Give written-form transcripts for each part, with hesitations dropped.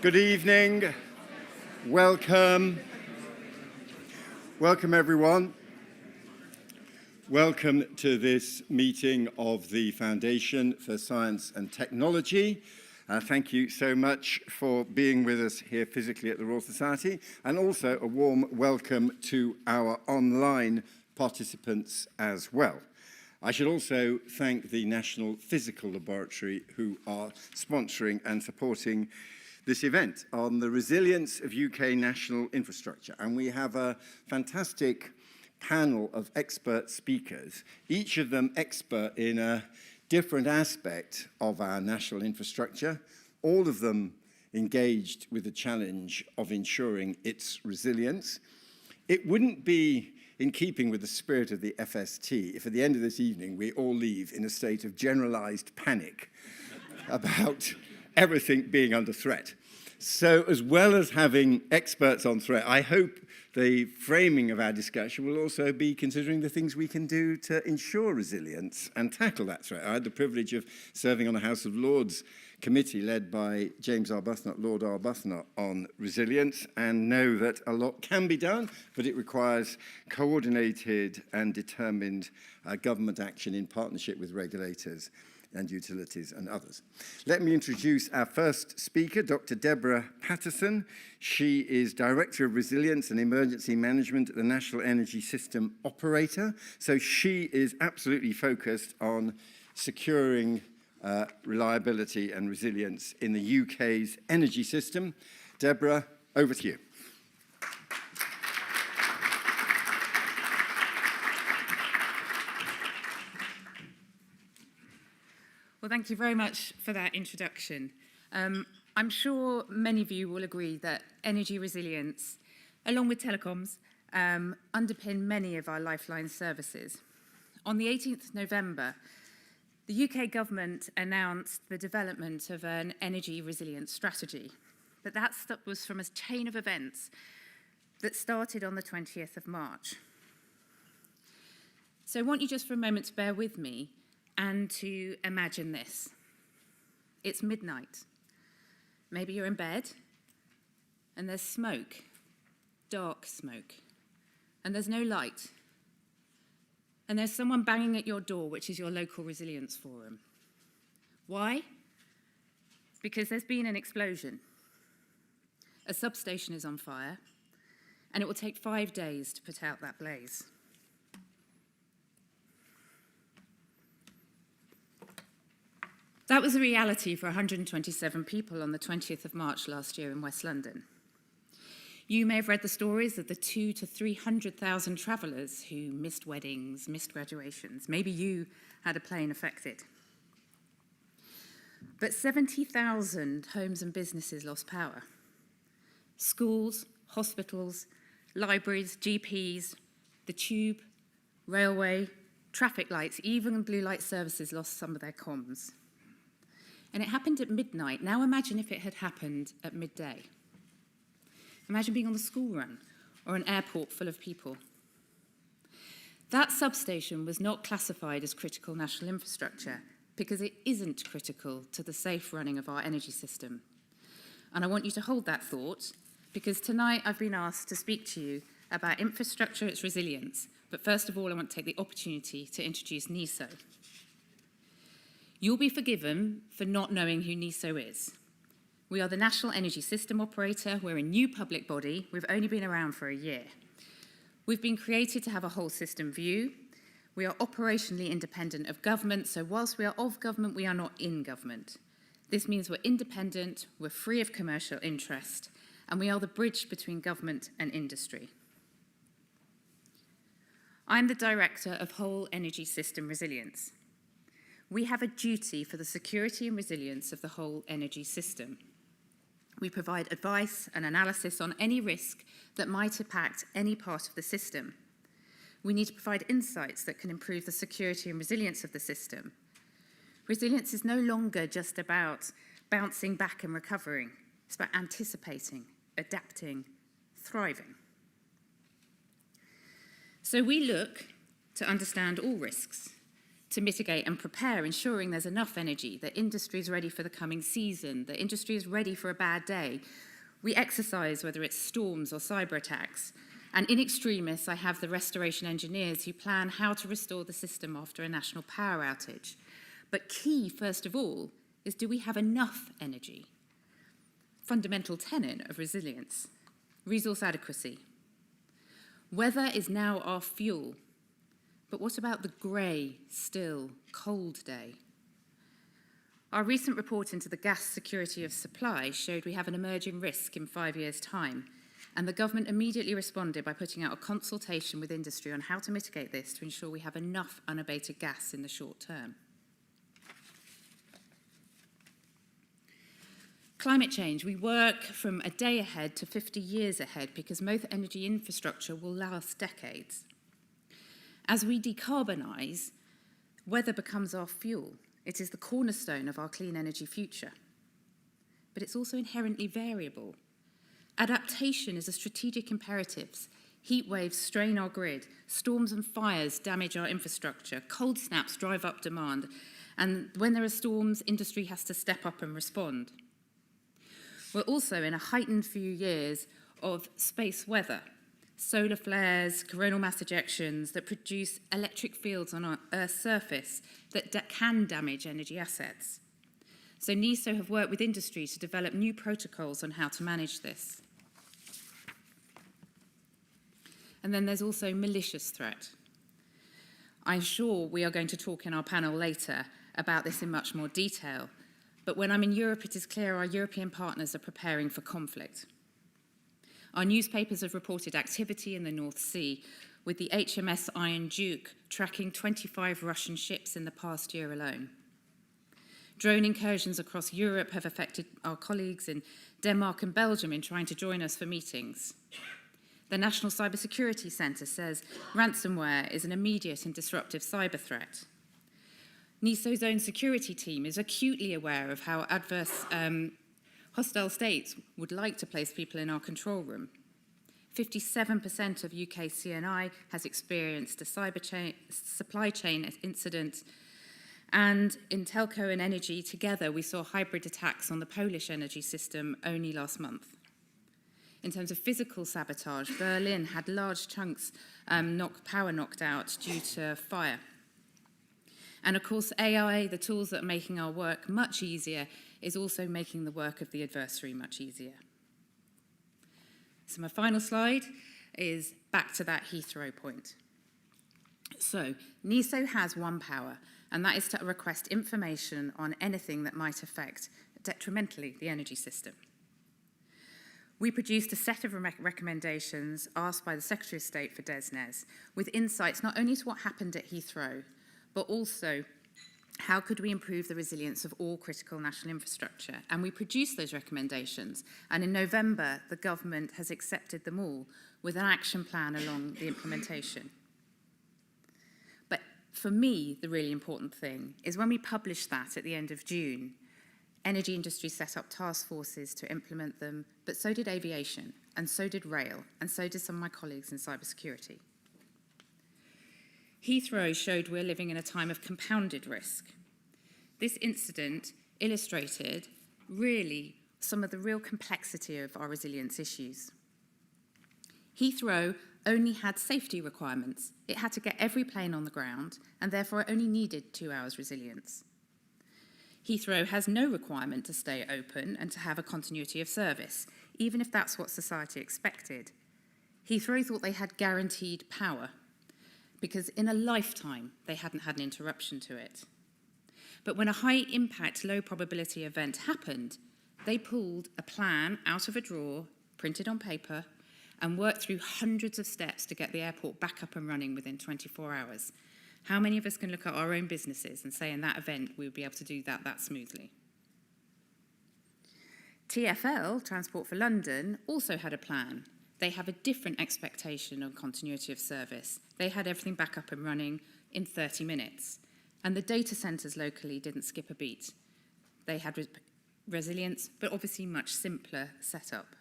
Good evening. Welcome. Welcome, everyone. Welcome to this meeting of the Foundation for Science and Technology. Thank you so much for being with us here physically at the Royal Society, and also a warm welcome to our online participants as well. I should also thank the National Physical Laboratory, who are sponsoring and supporting this event on the resilience of UK national infrastructure. And we have a fantastic panel of expert speakers, each of them expert in a different aspect of our national infrastructure, all of them engaged with the challenge of ensuring its resilience. It wouldn't be in keeping with the spirit of the FST if at the end of this evening we all leave in a state of generalized panic about everything being under threat. So as well as having experts on threat, I hope the framing of our discussion will also be considering the things we can do to ensure resilience and tackle that threat. I had the privilege of serving on a House of Lords committee led by James Arbuthnot, Lord Arbuthnot, on resilience, and know that a lot can be done, but it requires coordinated and determined government action in partnership with regulators and utilities and others. Let me introduce our first speaker, Dr. Deborah Patterson. She is Director of Resilience and Emergency Management at the National Energy System Operator. So she is absolutely focused on securing reliability and resilience in the UK's energy system. Deborah, over to you. Well, thank you very much for that introduction. I'm sure many of you will agree that energy resilience, along with telecoms, underpin many of our lifeline services. On the 18th of November, the UK government announced the development of an energy resilience strategy, but that was from a chain of events that started on the 20th of March. So I want you just for a moment to bear with me and to imagine this. It's midnight. Maybe you're in bed, and there's smoke, dark smoke, and there's no light. And there's someone banging at your door, which is your local resilience forum. Why? Because there's been an explosion. A substation is on fire, and it will take 5 days to put out that blaze. That was a reality for 127 people on the 20th of March last year in West London. You may have read the stories of the 200,000 to 300,000 travellers who missed weddings, missed graduations. Maybe you had a plane affected. But 70,000 homes and businesses lost power. Schools, hospitals, libraries, GPs, the tube, railway, traffic lights, even blue light services lost some of their comms. And it happened at midnight. Now imagine if it had happened at midday. Imagine being on the school run or an airport full of people. That substation was not classified as critical national infrastructure because it isn't critical to the safe running of our energy system. And I want you to hold that thought because tonight I've been asked to speak to you about infrastructure, its resilience. But first of all, I want to take the opportunity to introduce NESO. You'll be forgiven for not knowing who NESO is. We are the National Energy System Operator. We're a new public body. We've only been around for a year. We've been created to have a whole system view. We are operationally independent of government, so whilst we are of government, we are not in government. This means we're independent, we're free of commercial interest, and we are the bridge between government and industry. I'm the Director of Whole Energy System Resilience. We have a duty for the security and resilience of the whole energy system. We provide advice and analysis on any risk that might impact any part of the system. We need to provide insights that can improve the security and resilience of the system. Resilience is no longer just about bouncing back and recovering. It's about anticipating, adapting, thriving. So we look to understand all risks, to mitigate and prepare, ensuring there's enough energy, that industry is ready for the coming season, that industry is ready for a bad day. We exercise, whether it's storms or cyber attacks. And in extremis, I have the restoration engineers who plan how to restore the system after a national power outage. But key, first of all, is do we have enough energy? Fundamental tenet of resilience. Resource adequacy. Weather is now our fuel. But what about the grey, still, cold day? Our recent report into the gas security of supply showed we have an emerging risk in 5 years' time, and the government immediately responded by putting out a consultation with industry on how to mitigate this to ensure we have enough unabated gas in the short term. Climate change, we work from a day ahead to 50 years ahead because most energy infrastructure will last decades. As we decarbonise, weather becomes our fuel. It is the cornerstone of our clean energy future. But it's also inherently variable. Adaptation is a strategic imperative. Heat waves strain our grid, storms and fires damage our infrastructure, cold snaps drive up demand, and when there are storms, industry has to step up and respond. We're also in a heightened few years of space weather, solar flares, coronal mass ejections that produce electric fields on our Earth's surface that can damage energy assets. So NESO have worked with industry to develop new protocols on how to manage this. And then there's also malicious threat. I'm sure we are going to talk in our panel later about this in much more detail, but when I'm in Europe, it is clear our European partners are preparing for conflict. Our newspapers have reported activity in the North Sea, with the HMS Iron Duke tracking 25 Russian ships in the past year alone. Drone incursions across Europe have affected our colleagues in Denmark and Belgium in trying to join us for meetings. The National Cybersecurity Centre says ransomware is an immediate and disruptive cyber threat. NESO's own security team is acutely aware of how adverse hostile states would like to place people in our control room. 57% of UK CNI has experienced a supply chain incident, and in telco and energy together we saw hybrid attacks on the Polish energy system only last month. In terms of physical sabotage, Berlin had large chunks power knocked out due to fire. And of course, AI, the tools that are making our work much easier, is also making the work of the adversary much easier. So my final slide is back to that Heathrow point. So NESO has one power, and that is to request information on anything that might affect detrimentally the energy system. We produced a set of recommendations asked by the Secretary of State for DESNZ, with insights not only to what happened at Heathrow, but also how could we improve the resilience of all critical national infrastructure? And we produced those recommendations. And in November, the government has accepted them all with an action plan along the implementation. But for me, the really important thing is when we published that at the end of June, energy industry set up task forces to implement them, but so did aviation, and so did rail, and so did some of my colleagues in cybersecurity. Heathrow showed we're living in a time of compounded risk. This incident illustrated really some of the real complexity of our resilience issues. Heathrow only had safety requirements. It had to get every plane on the ground, and therefore it only needed 2 hours resilience. Heathrow has no requirement to stay open and to have a continuity of service, even if that's what society expected. Heathrow thought they had guaranteed power, because in a lifetime they hadn't had an interruption to it. But when a high-impact, low-probability event happened, they pulled a plan out of a drawer, printed on paper, and worked through hundreds of steps to get the airport back up and running within 24 hours. How many of us can look at our own businesses and say in that event we would be able to do that smoothly? TfL, Transport for London, also had a plan. They have a different expectation on continuity of service. They had everything back up and running in 30 minutes. And the data centres locally didn't skip a beat. They had resilience, but obviously much simpler setup.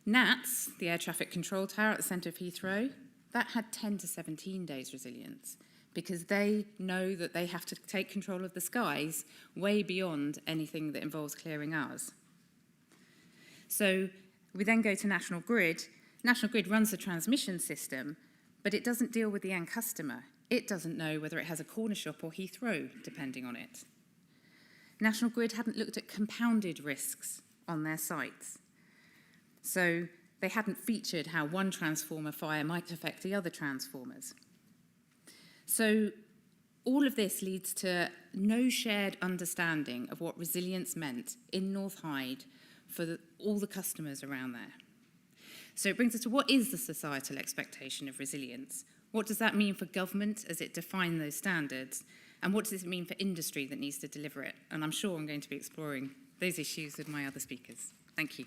NATS, the air traffic control tower at the centre of Heathrow, that had 10 to 17 days resilience. because they know that they have to take control of the skies way beyond anything that involves clearing ours. So we then go to National Grid. National Grid runs the transmission system, but it doesn't deal with the end customer. It doesn't know whether it has a corner shop or Heathrow, depending on it. National Grid hadn't looked at compounded risks on their sites. So they hadn't featured how one transformer fire might affect the other transformers. So all of this leads to no shared understanding of what resilience meant in North Hyde for all the customers around there. So it brings us to, what is the societal expectation of resilience? What does that mean for government as it defines those standards? And what does it mean for industry that needs to deliver it? And I'm sure I'm going to be exploring those issues with my other speakers. Thank you.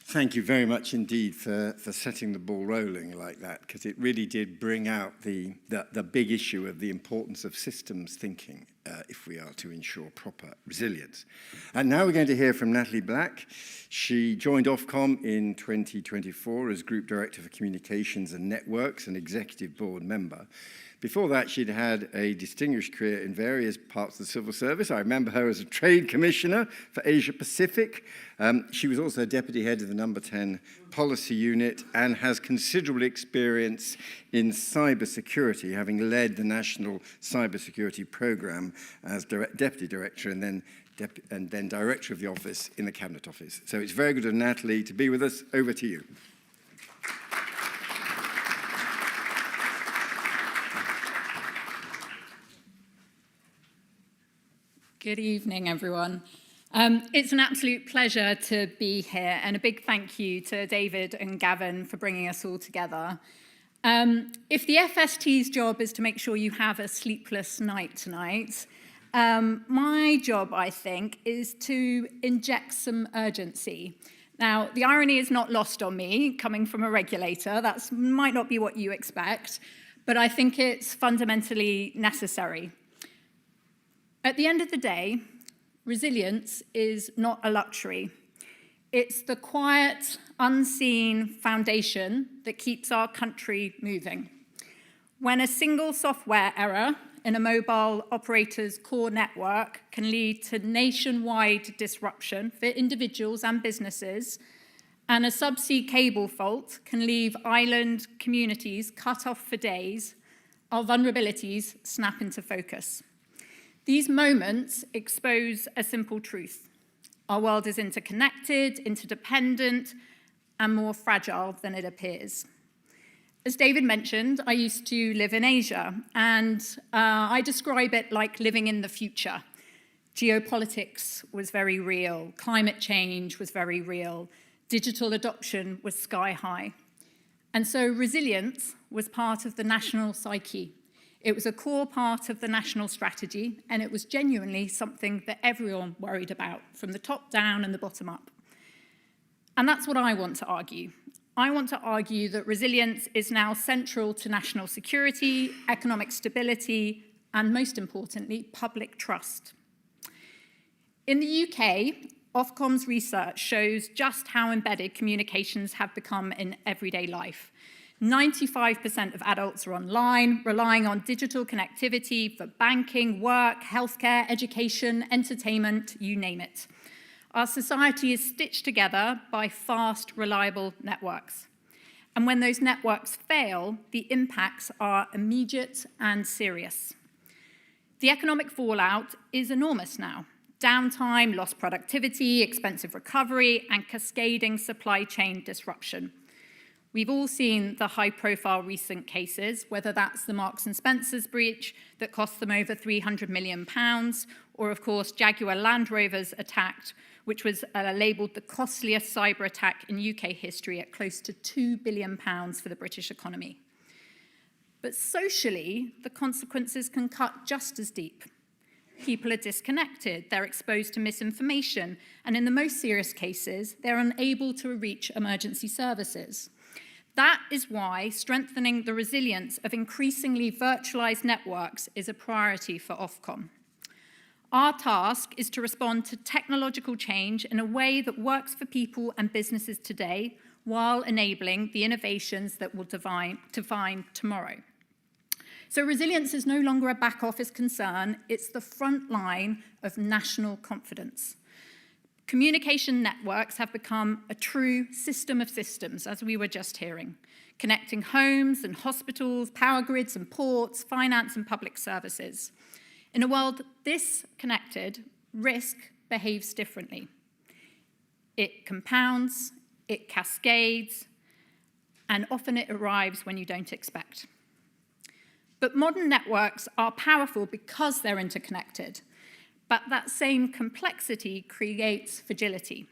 Thank you very much indeed for setting the ball rolling like that, because it really did bring out the big issue of the importance of systems thinking if we are to ensure proper resilience. And now we're going to hear from Natalie Black. She joined Ofcom in 2024 as Group Director for Communications and Networks and Executive Board member. Before that, she'd had a distinguished career in various parts of the civil service. I remember her as a Trade Commissioner for Asia Pacific. She was also Deputy Head of the No. 10 Policy Unit and has considerable experience in cybersecurity, having led the National Cybersecurity Programme as Deputy Director and then Director of the Office in the Cabinet Office. So it's very good of Natalie to be with us. Over to you. Good evening, everyone. It's an absolute pleasure to be here, and a big thank you to David and Gavin for bringing us all together. If the FST's job is to make sure you have a sleepless night tonight, my job, I think, is to inject some urgency. Now, the irony is not lost on me, coming from a regulator. That might not be what you expect, but I think it's fundamentally necessary. At the end of the day, resilience is not a luxury. It's the quiet, unseen foundation that keeps our country moving. When a single software error in a mobile operator's core network can lead to nationwide disruption for individuals and businesses, and a subsea cable fault can leave island communities cut off for days, our vulnerabilities snap into focus. These moments expose a simple truth. Our world is interconnected, interdependent, and more fragile than it appears. As David mentioned, I used to live in Asia, and I describe it like living in the future. Geopolitics was very real, climate change was very real, digital adoption was sky high. And so resilience was part of the national psyche. It was a core part of the national strategy, and it was genuinely something that everyone worried about, from the top down and the bottom up. And that's what I want to argue. I want to argue that resilience is now central to national security, economic stability, and most importantly, public trust. In the UK, Ofcom's research shows just how embedded communications have become in everyday life. 95% of adults are online, relying on digital connectivity for banking, work, healthcare, education, entertainment, you name it. Our society is stitched together by fast, reliable networks. And when those networks fail, the impacts are immediate and serious. The economic fallout is enormous now. Downtime, lost productivity, expensive recovery, and cascading supply chain disruption. We've all seen the high-profile recent cases, whether that's the Marks & Spencer's breach that cost them over £300 million, or, of course, Jaguar Land Rover's attack, which was labelled the costliest cyber attack in UK history at close to £2 billion for the British economy. But socially, the consequences can cut just as deep. People are disconnected, they're exposed to misinformation, and in the most serious cases, they're unable to reach emergency services. That is why strengthening the resilience of increasingly virtualized networks is a priority for Ofcom. Our task is to respond to technological change in a way that works for people and businesses today, while enabling the innovations that will define tomorrow. So resilience is no longer a back office concern, it's the front line of national confidence. Communication networks have become a true system of systems, as we were just hearing, connecting homes and hospitals, power grids and ports, finance and public services. In a world this connected, risk behaves differently. It compounds, it cascades, and often it arrives when you don't expect. But modern networks are powerful because they're interconnected. But that same complexity creates fragility.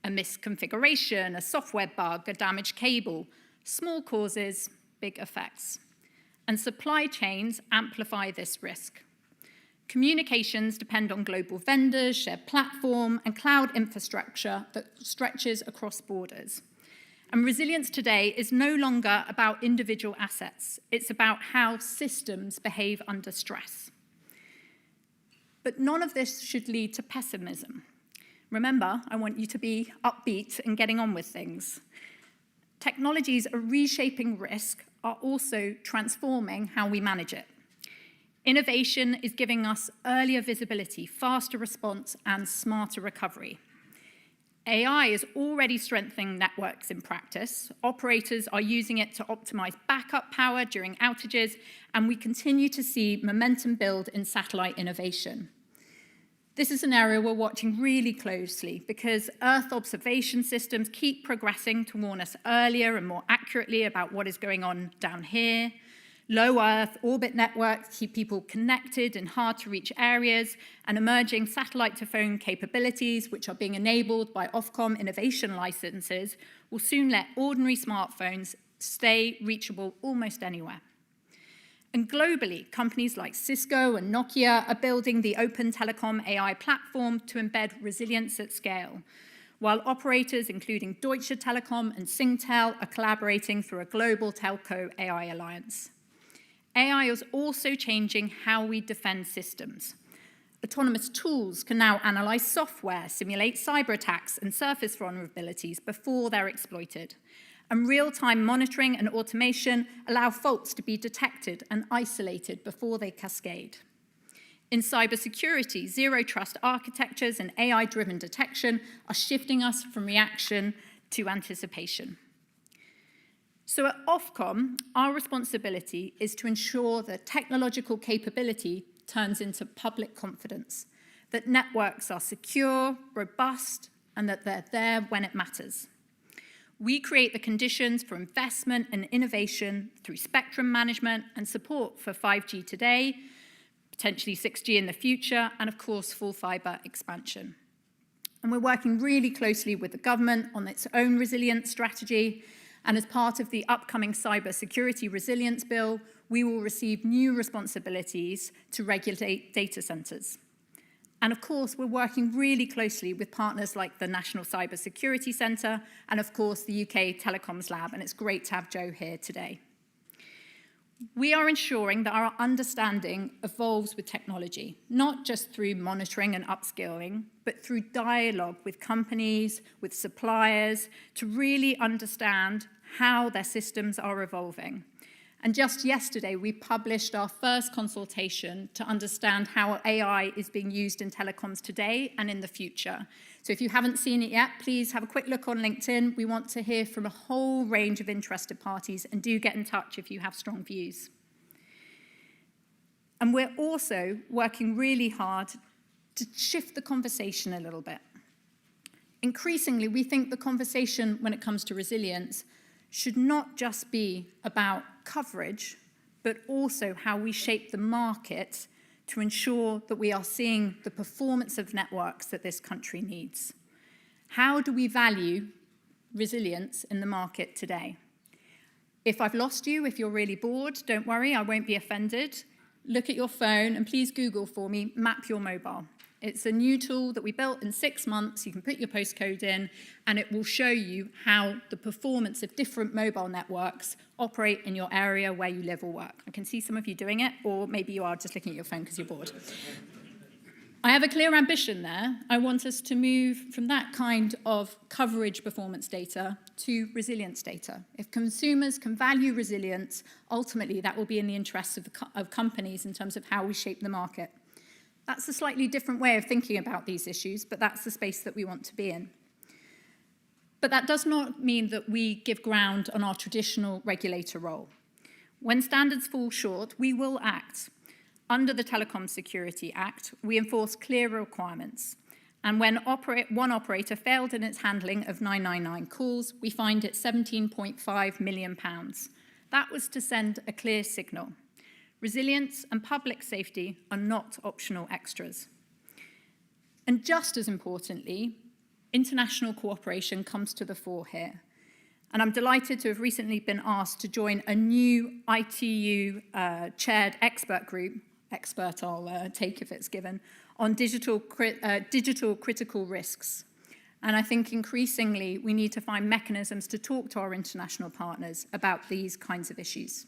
A misconfiguration, a software bug, a damaged cable, small causes, big effects. And supply chains amplify this risk. Communications depend on global vendors, shared platform, and cloud infrastructure that stretches across borders. And resilience today is no longer about individual assets. It's about how systems behave under stress. But none of this should lead to pessimism. Remember, I want you to be upbeat and getting on with things. Technologies are reshaping risk, are also transforming how we manage it. Innovation is giving us earlier visibility, faster response, and smarter recovery. AI is already strengthening networks in practice. Operators are using it to optimize backup power during outages, and we continue to see momentum build in satellite innovation. This is an area we're watching really closely because Earth observation systems keep progressing to warn us earlier and more accurately about what is going on down here. Low Earth orbit networks keep people connected in hard-to-reach areas, and emerging satellite-to-phone capabilities, which are being enabled by Ofcom innovation licenses, will soon let ordinary smartphones stay reachable almost anywhere. And globally, companies like Cisco and Nokia are building the open telecom AI platform to embed resilience at scale, while operators, including Deutsche Telekom and Singtel, are collaborating through a global telco AI alliance. AI is also changing how we defend systems. Autonomous tools can now analyze software, simulate cyber attacks, and surface vulnerabilities before they're exploited. And real-time monitoring and automation allow faults to be detected and isolated before they cascade. In cybersecurity, zero-trust architectures and AI-driven detection are shifting us from reaction to anticipation. So at Ofcom, our responsibility is to ensure that technological capability turns into public confidence, that networks are secure, robust, and that they're there when it matters. We create the conditions for investment and innovation through spectrum management and support for 5G today, potentially 6G in the future, and of course, full fibre expansion. And we're working really closely with the government on its own resilience strategy. And as part of the upcoming Cybersecurity Resilience Bill, we will receive new responsibilities to regulate data centres. And of course, we're working really closely with partners like the National Cybersecurity Centre and of course the UK Telecoms Lab, and it's great to have Joe here today. We are ensuring that our understanding evolves with technology, not just through monitoring and upskilling, but through dialogue with companies, with suppliers, to really understand how their systems are evolving. And just yesterday, we published our first consultation to understand how AI is being used in telecoms today and in the future. So if you haven't seen it yet, please have a quick look on LinkedIn. We want to hear from a whole range of interested parties, and do get in touch if you have strong views. And we're also working really hard to shift the conversation a little bit. Increasingly, we think the conversation when it comes to resilience should not just be about coverage, but also how we shape the market to ensure that we are seeing the performance of networks that this country needs. How do we value resilience in the market today? If I've lost you, if you're really bored, don't worry, I won't be offended. Look at your phone and please Google for me, Map Your Mobile. It's a new tool that we built in 6 months. You can put your postcode in and it will show you how the performance of different mobile networks operate in your area where you live or work. I can see some of you doing it, or maybe you are just looking at your phone because you're bored. I have a clear ambition there. I want us to move from that kind of coverage performance data to resilience data. If consumers can value resilience, ultimately that will be in the interests of companies in terms of how we shape the market. That's a slightly different way of thinking about these issues, but that's the space that we want to be in. But that does not mean that we give ground on our traditional regulator role. When standards fall short, we will act. Under the Telecom Security Act, we enforce clear requirements. And when one operator failed in its handling of 999 calls, we fined it £17.5 million. That was to send a clear signal. Resilience and public safety are not optional extras. And just as importantly, international cooperation comes to the fore here. And I'm delighted to have recently been asked to join a new ITU-chaired expert group, expert I'll take if it's given, on digital critical risks. And I think increasingly we need to find mechanisms to talk to our international partners about these kinds of issues.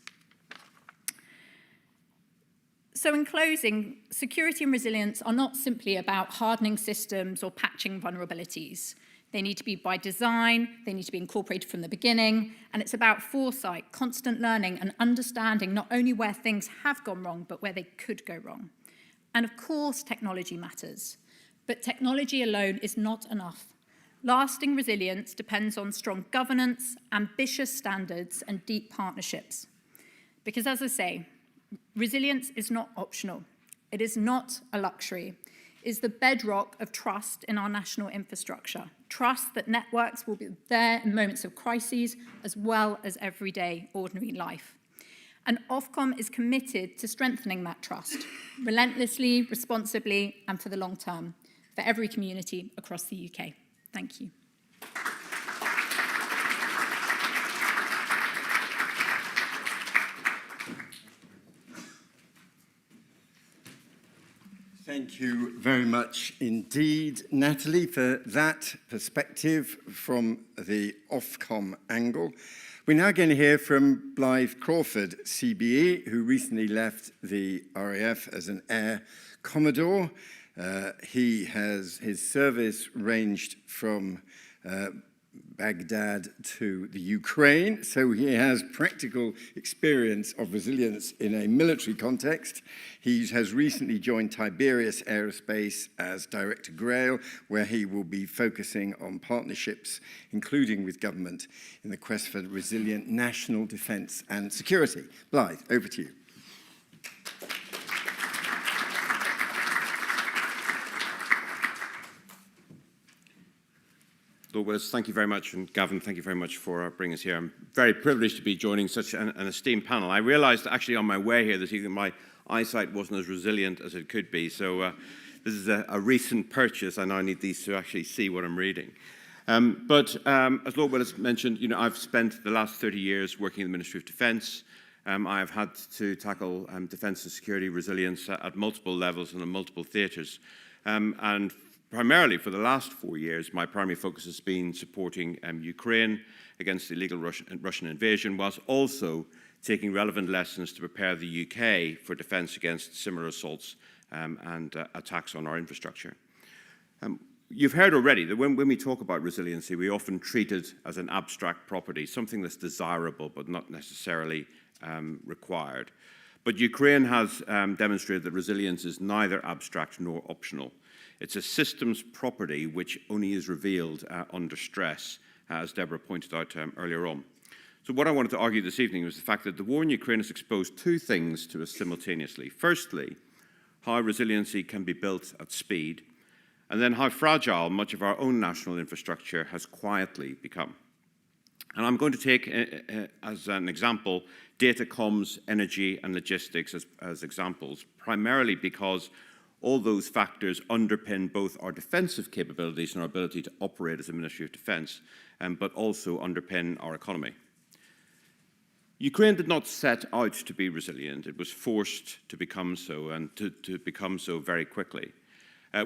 So in closing, security and resilience are not simply about hardening systems or patching vulnerabilities. They need to be by design, they need to be incorporated from the beginning, and it's about foresight, constant learning, and understanding not only where things have gone wrong, but where they could go wrong. And of course, technology matters, but technology alone is not enough. Lasting resilience depends on strong governance, ambitious standards, and deep partnerships. Because as I say, resilience is not optional. It is not a luxury. It is the bedrock of trust in our national infrastructure. Trust that networks will be there in moments of crises as well as everyday ordinary life. And Ofcom is committed to strengthening that trust, relentlessly, responsibly, and for the long term, for every community across the UK. Thank you. Thank you very much indeed, Natalie, for that perspective from the Ofcom angle. We're now going to hear from Blythe Crawford, CBE, who recently left the RAF as an Air Commodore. His service ranged from Baghdad to the Ukraine, so he has practical experience of resilience in a military context. He has recently joined Tiberius Aerospace as Director Grail, where he will be focusing on partnerships, including with government, in the quest for resilient national defence and security. Blythe, over to you. Lord Willis, thank you very much, and Gavin, thank you very much for bringing us here. I'm very privileged to be joining such an esteemed panel. I realised actually on my way here this evening my eyesight wasn't as resilient as it could be, so this is a recent purchase. I now need these to actually see what I'm reading. But as Lord Willis mentioned, I've spent the last 30 years working in the Ministry of Defence. I've had to tackle defence and security resilience at multiple levels and in multiple theatres. And primarily for the last 4 years, my primary focus has been supporting Ukraine against the illegal Russian invasion, whilst also taking relevant lessons to prepare the UK for defence against similar assaults and attacks on our infrastructure. You've heard already that when we talk about resiliency, we often treat it as an abstract property, something that's desirable but not necessarily required. But Ukraine has demonstrated that resilience is neither abstract nor optional. It's a systems property which only is revealed under stress, as Deborah pointed out earlier on. So what I wanted to argue this evening was the fact that the war in Ukraine has exposed two things to us simultaneously. Firstly, how resiliency can be built at speed, and then how fragile much of our own national infrastructure has quietly become. And I'm going to take, as an example, data comms, energy, and logistics as examples, primarily because all those factors underpin both our defensive capabilities and our ability to operate as a Ministry of Defence, but also underpin our economy. Ukraine did not set out to be resilient. It was forced to become so, and to become so very quickly.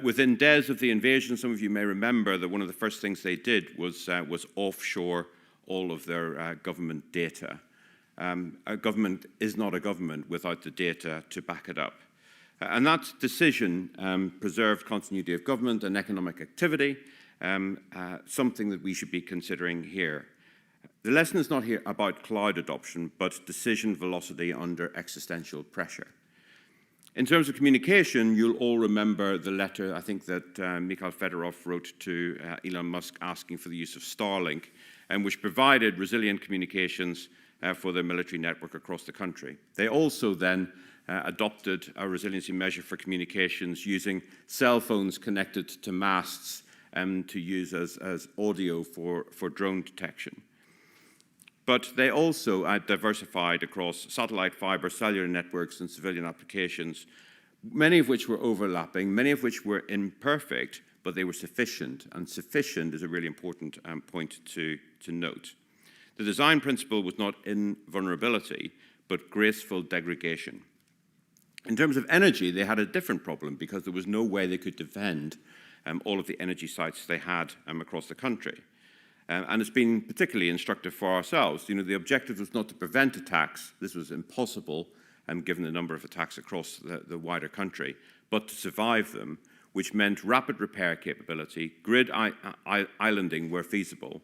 Within days of the invasion, some of you may remember that one of the first things they did was offshore all of their government data. A government is not a government without the data to back it up. And that decision preserved continuity of government and economic activity, something that we should be considering here. The lesson is not here about cloud adoption, but decision velocity under existential pressure. In terms of communication, you'll all remember the letter, I think, that Mikhail Fedorov wrote to Elon Musk asking for the use of Starlink, which provided resilient communications for their military network across the country. They also then adopted a resiliency measure for communications using cell phones connected to masts to use as audio for drone detection. But they also diversified across satellite, fiber, cellular networks, and civilian applications, many of which were overlapping, many of which were imperfect, but they were sufficient. And sufficient is a really important point to note. The design principle was not invulnerability, but graceful degradation. In terms of energy, they had a different problem because there was no way they could defend all of the energy sites they had across the country. And it's been particularly instructive for ourselves. You know, the objective was not to prevent attacks. This was impossible, given the number of attacks across the wider country, but to survive them, which meant rapid repair capability, grid islanding where feasible,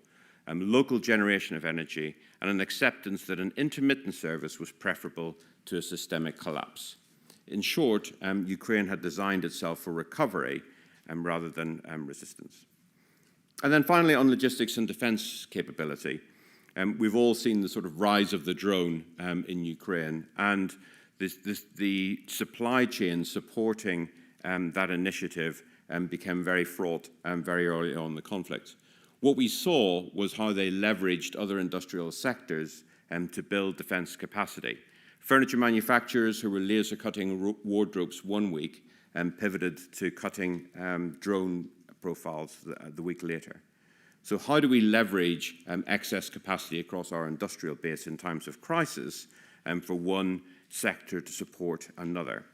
local generation of energy, and an acceptance that an intermittent service was preferable to a systemic collapse. In short, Ukraine had designed itself for recovery rather than resistance. And then finally, on logistics and defense capability, we've all seen the sort of rise of the drone in Ukraine, and the supply chain supporting that initiative became very fraught very early on in the conflict. What we saw was how they leveraged other industrial sectors to build defense capacity. Furniture manufacturers who were laser cutting wardrobes one week pivoted to cutting drone profiles the week later. So how do we leverage excess capacity across our industrial base in times of crisis for one sector to support another?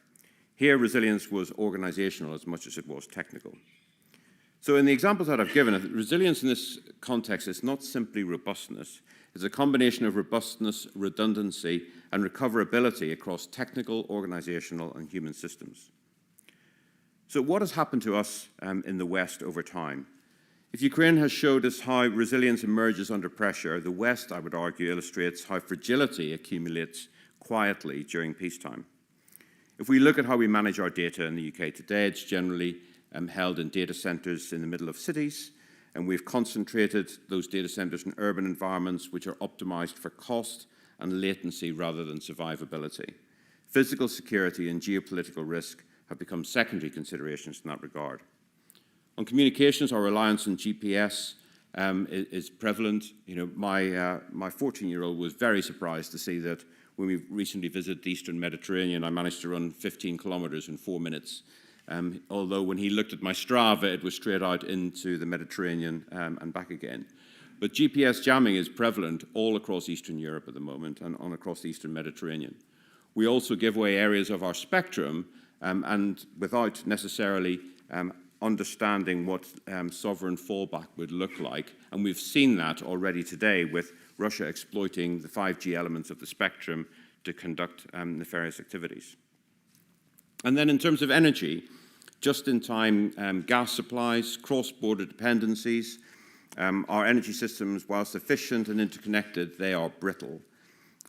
Here, resilience was organizational as much as it was technical. So in the examples that I've given, resilience in this context is not simply robustness. It's a combination of robustness, redundancy, and recoverability across technical, organizational, and human systems. So what has happened to us in the West over time? If Ukraine has showed us how resilience emerges under pressure, the West, I would argue, illustrates how fragility accumulates quietly during peacetime. If we look at how we manage our data in the UK today, it's generally held in data centers in the middle of cities, and we've concentrated those data centers in urban environments which are optimized for cost and latency rather than survivability. Physical security and geopolitical risk have become secondary considerations in that regard. On communications, our reliance on GPS is prevalent. You know, my 14-year-old was very surprised to see that when we recently visited the Eastern Mediterranean, I managed to run 15 kilometers in 4 minutes. Although when he looked at my Strava, it was straight out into the Mediterranean and back again. But GPS jamming is prevalent all across Eastern Europe at the moment and across the Eastern Mediterranean. We also give away areas of our spectrum and without necessarily understanding what sovereign fallback would look like. And we've seen that already today with Russia exploiting the 5G elements of the spectrum to conduct nefarious activities. And then in terms of energy, just-in-time gas supplies, cross-border dependencies, our energy systems, whilst efficient and interconnected, they are brittle.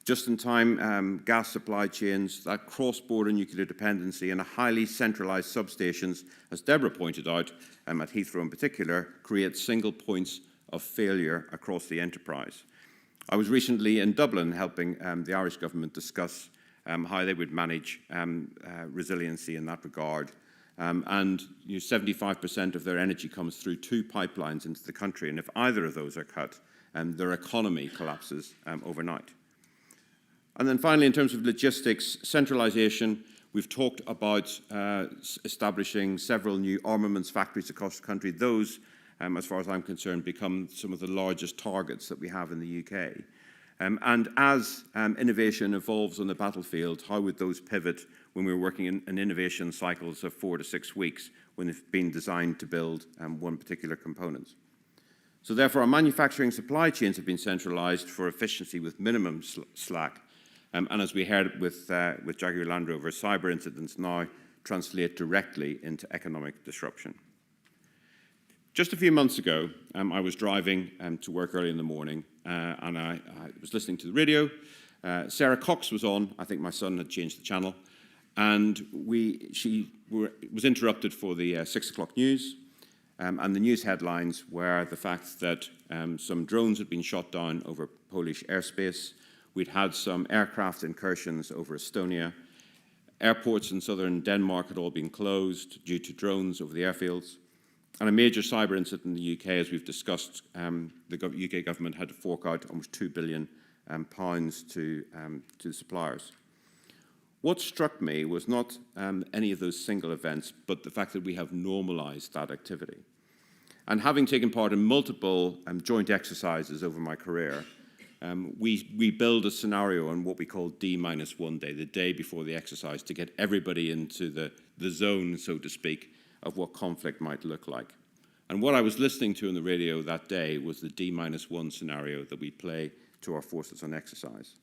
Just-in-time gas supply chains, that cross-border nuclear dependency and a highly centralized substations, as Deborah pointed out, at Heathrow in particular, create single points of failure across the enterprise. I was recently in Dublin helping the Irish government discuss how they would manage resiliency in that regard. And 75% of their energy comes through 2 pipelines into the country, and if either of those are cut, their economy collapses overnight. And then finally, in terms of logistics, centralization, we've talked about establishing several new armaments factories across the country. Those, as far as I'm concerned, become some of the largest targets that we have in the UK. And as innovation evolves on the battlefield, how would those pivot when we're working in innovation cycles of 4 to 6 weeks when they've been designed to build one particular component? So therefore, our manufacturing supply chains have been centralized for efficiency with minimum slack. And as we heard with Jaguar Land Rover, cyber incidents now translate directly into economic disruption. Just a few months ago, I was driving to work early in the morning, and I was listening to the radio. Sarah Cox was on. I think my son had changed the channel. And she was interrupted for the 6 o'clock news. And the news headlines were the fact that some drones had been shot down over Polish airspace. We'd had some aircraft incursions over Estonia. Airports in southern Denmark had all been closed due to drones over the airfields. And a major cyber incident in the UK, as we've discussed, the UK government had to fork out almost £2 billion to the suppliers. What struck me was not any of those single events, but the fact that we have normalized that activity. And having taken part in multiple joint exercises over my career, we build a scenario on what we call D-1 day, the day before the exercise, to get everybody into the zone, so to speak, of what conflict might look like. And what I was listening to on the radio that day was the D-1 scenario that we play to our forces on exercise.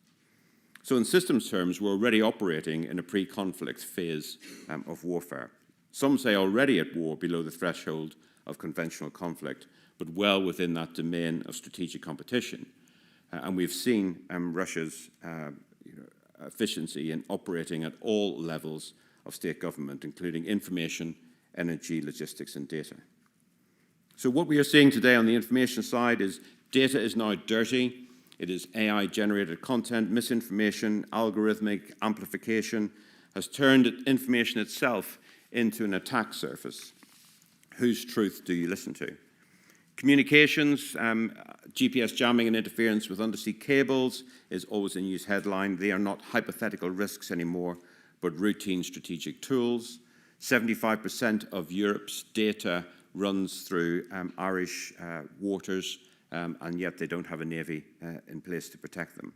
So in systems terms, we're already operating in a pre-conflict phase of warfare. Some say already at war below the threshold of conventional conflict, but well within that domain of strategic competition. And we've seen Russia's efficiency in operating at all levels of state government, including information, energy, logistics, and data. So what we are seeing today on the information side is data is now dirty. It is AI-generated content, misinformation, algorithmic amplification has turned information itself into an attack surface. Whose truth do you listen to? Communications, GPS jamming and interference with undersea cables is always a news headline. They are not hypothetical risks anymore, but routine strategic tools. 75% of Europe's data runs through Irish waters, and yet they don't have a navy in place to protect them.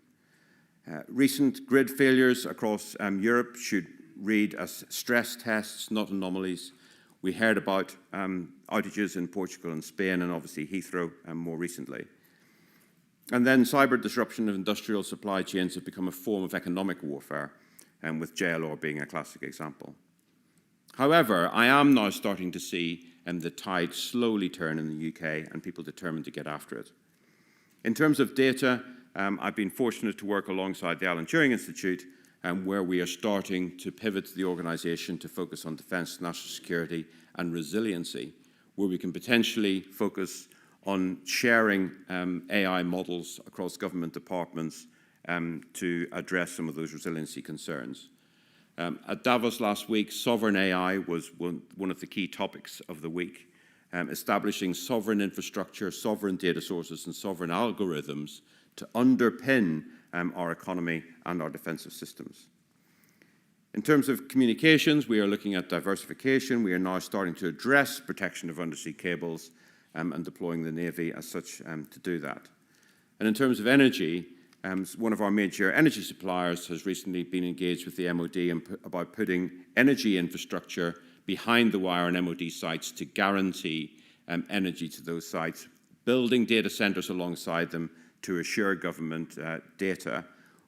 Recent grid failures across Europe should read as stress tests, not anomalies. We heard about outages in Portugal and Spain, and obviously Heathrow more recently. And then cyber disruption of industrial supply chains have become a form of economic warfare, with JLR being a classic example. However, I am now starting to see the tide slowly turn in the UK and people determined to get after it. In terms of data, I've been fortunate to work alongside the Alan Turing Institute, where we are starting to pivot the organisation to focus on defence, national security and resiliency, where we can potentially focus on sharing AI models across government departments to address some of those resiliency concerns. At Davos last week, sovereign AI was one of the key topics of the week, establishing sovereign infrastructure, sovereign data sources, and sovereign algorithms to underpin our economy and our defensive systems. In terms of communications, we are looking at diversification. We are now starting to address protection of undersea cables and deploying the Navy as such to do that. And in terms of energy, one of our major energy suppliers has recently been engaged with the MOD about putting energy infrastructure behind the wire on MOD sites to guarantee energy to those sites, building data centres alongside them to assure government data,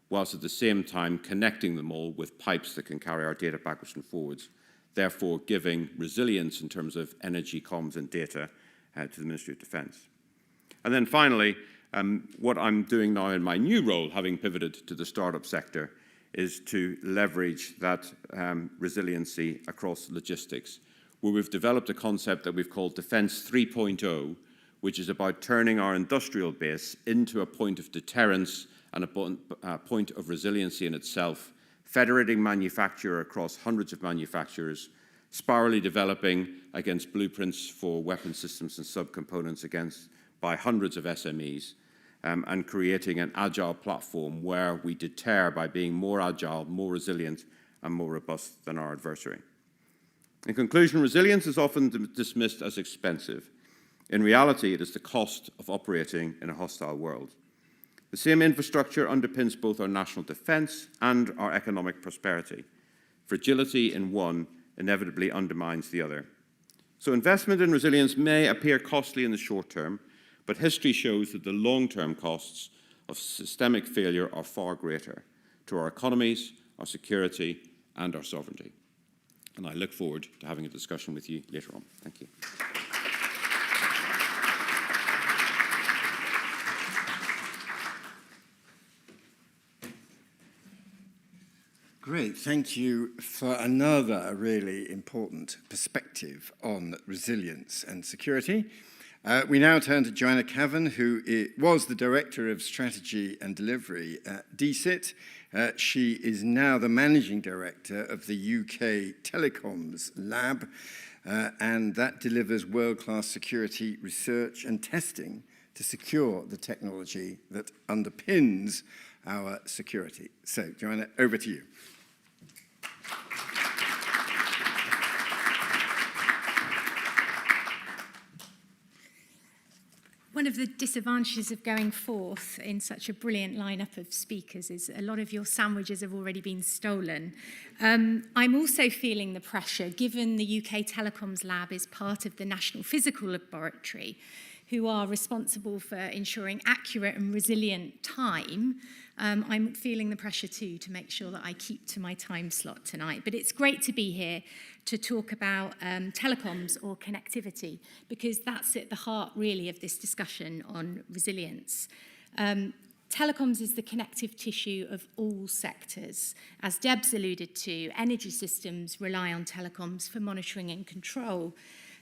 whilst at the same time connecting them all with pipes that can carry our data backwards and forwards, therefore giving resilience in terms of energy, comms and data to the Ministry of Defence. And then finally, what I'm doing now in my new role, having pivoted to the startup sector, is to leverage that resiliency across logistics, where we've developed a concept that we've called Defence 3.0, which is about turning our industrial base into a point of deterrence and a point of resiliency in itself, federating manufacture across hundreds of manufacturers, spirally developing against blueprints for weapon systems and subcomponents by hundreds of SMEs, and creating an agile platform where we deter by being more agile, more resilient, and more robust than our adversary. In conclusion, resilience is often dismissed as expensive. In reality, it is the cost of operating in a hostile world. The same infrastructure underpins both our national defence and our economic prosperity. Fragility in one inevitably undermines the other. So investment in resilience may appear costly in the short term, but history shows that the long-term costs of systemic failure are far greater to our economies, our security, and our sovereignty. and I look forward to having a discussion with you later on. Thank you. Great, thank you for another really important perspective on resilience and security. We now turn to Joanna Cavan, who was the Director of Strategy and Delivery at DCIT. She is now the Managing Director of the UK Telecoms Lab, and that delivers world-class security research and testing to secure the technology that underpins our security. So, Joanna, over to you. One of the disadvantages of going forth in such a brilliant lineup of speakers is a lot of your sandwiches have already been stolen. I'm also feeling the pressure, given the UK Telecoms Lab is part of the National Physical Laboratory, who are responsible for ensuring accurate and resilient time. I'm feeling the pressure too to make sure that I keep to my time slot tonight. But it's great to be here to talk about telecoms or connectivity, because that's at the heart really of this discussion on resilience. Telecoms is the connective tissue of all sectors. As Deb's alluded to, energy systems rely on telecoms for monitoring and control.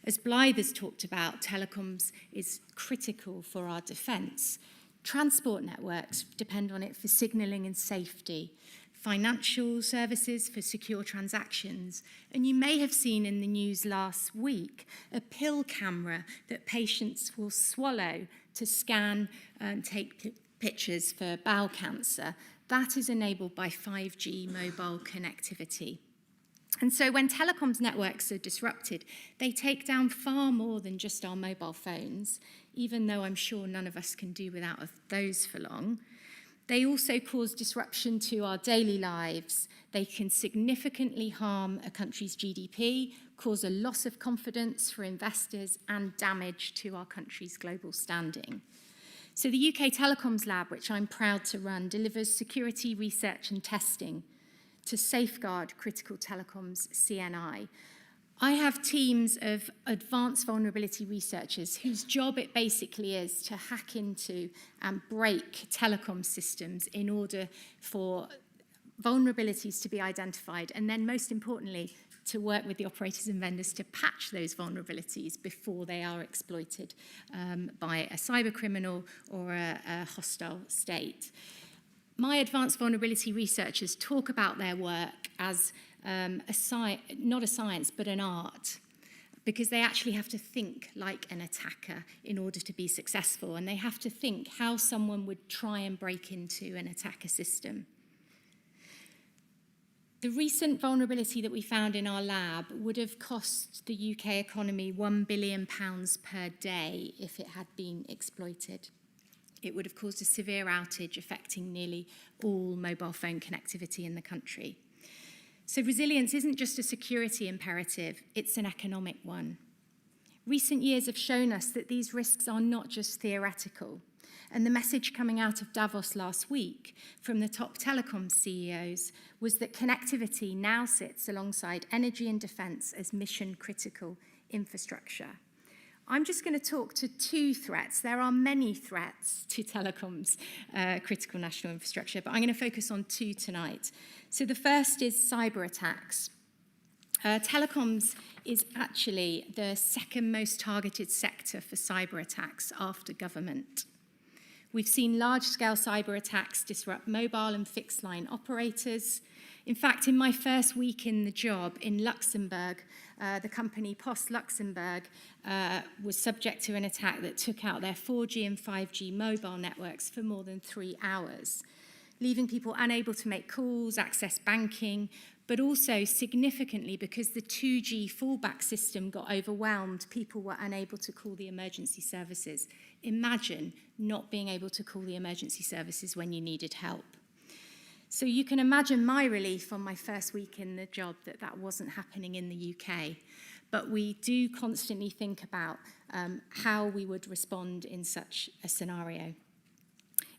As Blythe has talked about, telecoms is critical for our defence. Transport networks depend on it for signalling and safety, financial services for secure transactions, and you may have seen in the news last week a pill camera that patients will swallow to scan and take pictures for bowel cancer. That is enabled by 5G mobile connectivity. And so when telecoms networks are disrupted, they take down far more than just our mobile phones, even though I'm sure none of us can do without those for long. They also cause disruption to our daily lives. They can significantly harm a country's GDP, cause a loss of confidence for investors, and damage to our country's global standing. So the UK Telecoms Lab, which I'm proud to run, delivers security research and testing to safeguard critical telecoms CNI. I have teams of advanced vulnerability researchers whose job it basically is to hack into and break telecom systems in order for vulnerabilities to be identified, and then most importantly, to work with the operators and vendors to patch those vulnerabilities before they are exploited by a cyber criminal or a hostile state. My advanced vulnerability researchers talk about their work as not a science, but an art, because they actually have to think like an attacker in order to be successful, and they have to think how someone would try and break into an attacker system. The recent vulnerability that we found in our lab would have cost the UK economy £1 billion per day if it had been exploited. It would have caused a severe outage affecting nearly all mobile phone connectivity in the country. So resilience isn't just a security imperative, it's an economic one. Recent years have shown us that these risks are not just theoretical. And the message coming out of Davos last week from the top telecom CEOs was that connectivity now sits alongside energy and defence as mission-critical infrastructure. I'm just going to talk to two threats. There are many threats to telecoms, critical national infrastructure, but I'm going to focus on two tonight. So the first is cyber attacks. Telecoms is actually the second most targeted sector for cyber attacks after government. We've seen large-scale cyber attacks disrupt mobile and fixed-line operators. In fact, in my first week in the job in Luxembourg, the company Post Luxembourg was subject to an attack that took out their 4G and 5G mobile networks for more than 3 hours, leaving people unable to make calls, access banking, but also significantly because the 2G fallback system got overwhelmed, people were unable to call the emergency services. Imagine not being able to call the emergency services when you needed help. So you can imagine my relief on my first week in the job that that wasn't happening in the UK. But we do constantly think about how we would respond in such a scenario.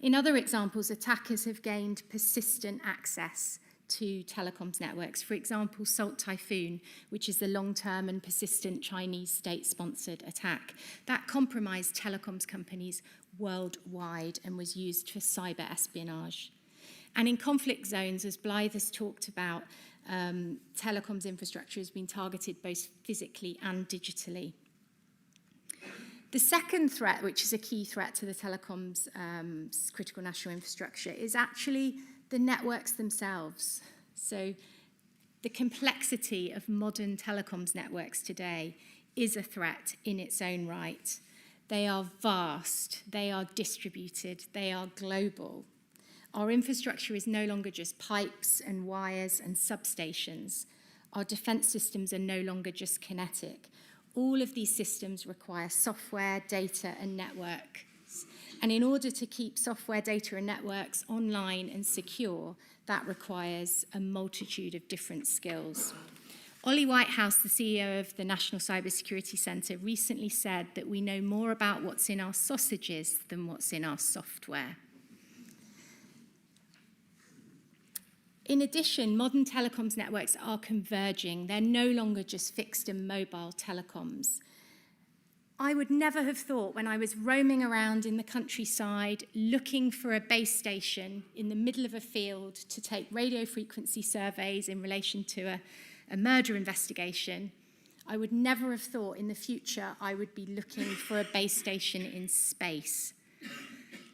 In other examples, attackers have gained persistent access to telecoms networks. For example, Salt Typhoon, which is the long-term and persistent Chinese state-sponsored attack. That compromised telecoms companies worldwide and was used for cyber espionage. And in conflict zones, as Blythe has talked about, telecoms infrastructure has been targeted both physically and digitally. The second threat, which is a key threat to the telecoms critical national infrastructure, is actually the networks themselves. So the complexity of modern telecoms networks today is a threat in its own right. They are vast, they are distributed, they are global. Our infrastructure is no longer just pipes and wires and substations. Our defense systems are no longer just kinetic. All of these systems require software, data, and networks. And in order to keep software, data, and networks online and secure, that requires a multitude of different skills. Ollie Whitehouse, the CEO of the National Cybersecurity Centre, recently said that we know more about what's in our sausages than what's in our software. In addition, modern telecoms networks are converging. They're no longer just fixed and mobile telecoms. I would never have thought when I was roaming around in the countryside looking for a base station in the middle of a field to take radio frequency surveys in relation to a murder investigation, I would never have thought in the future I would be looking for a base station in space.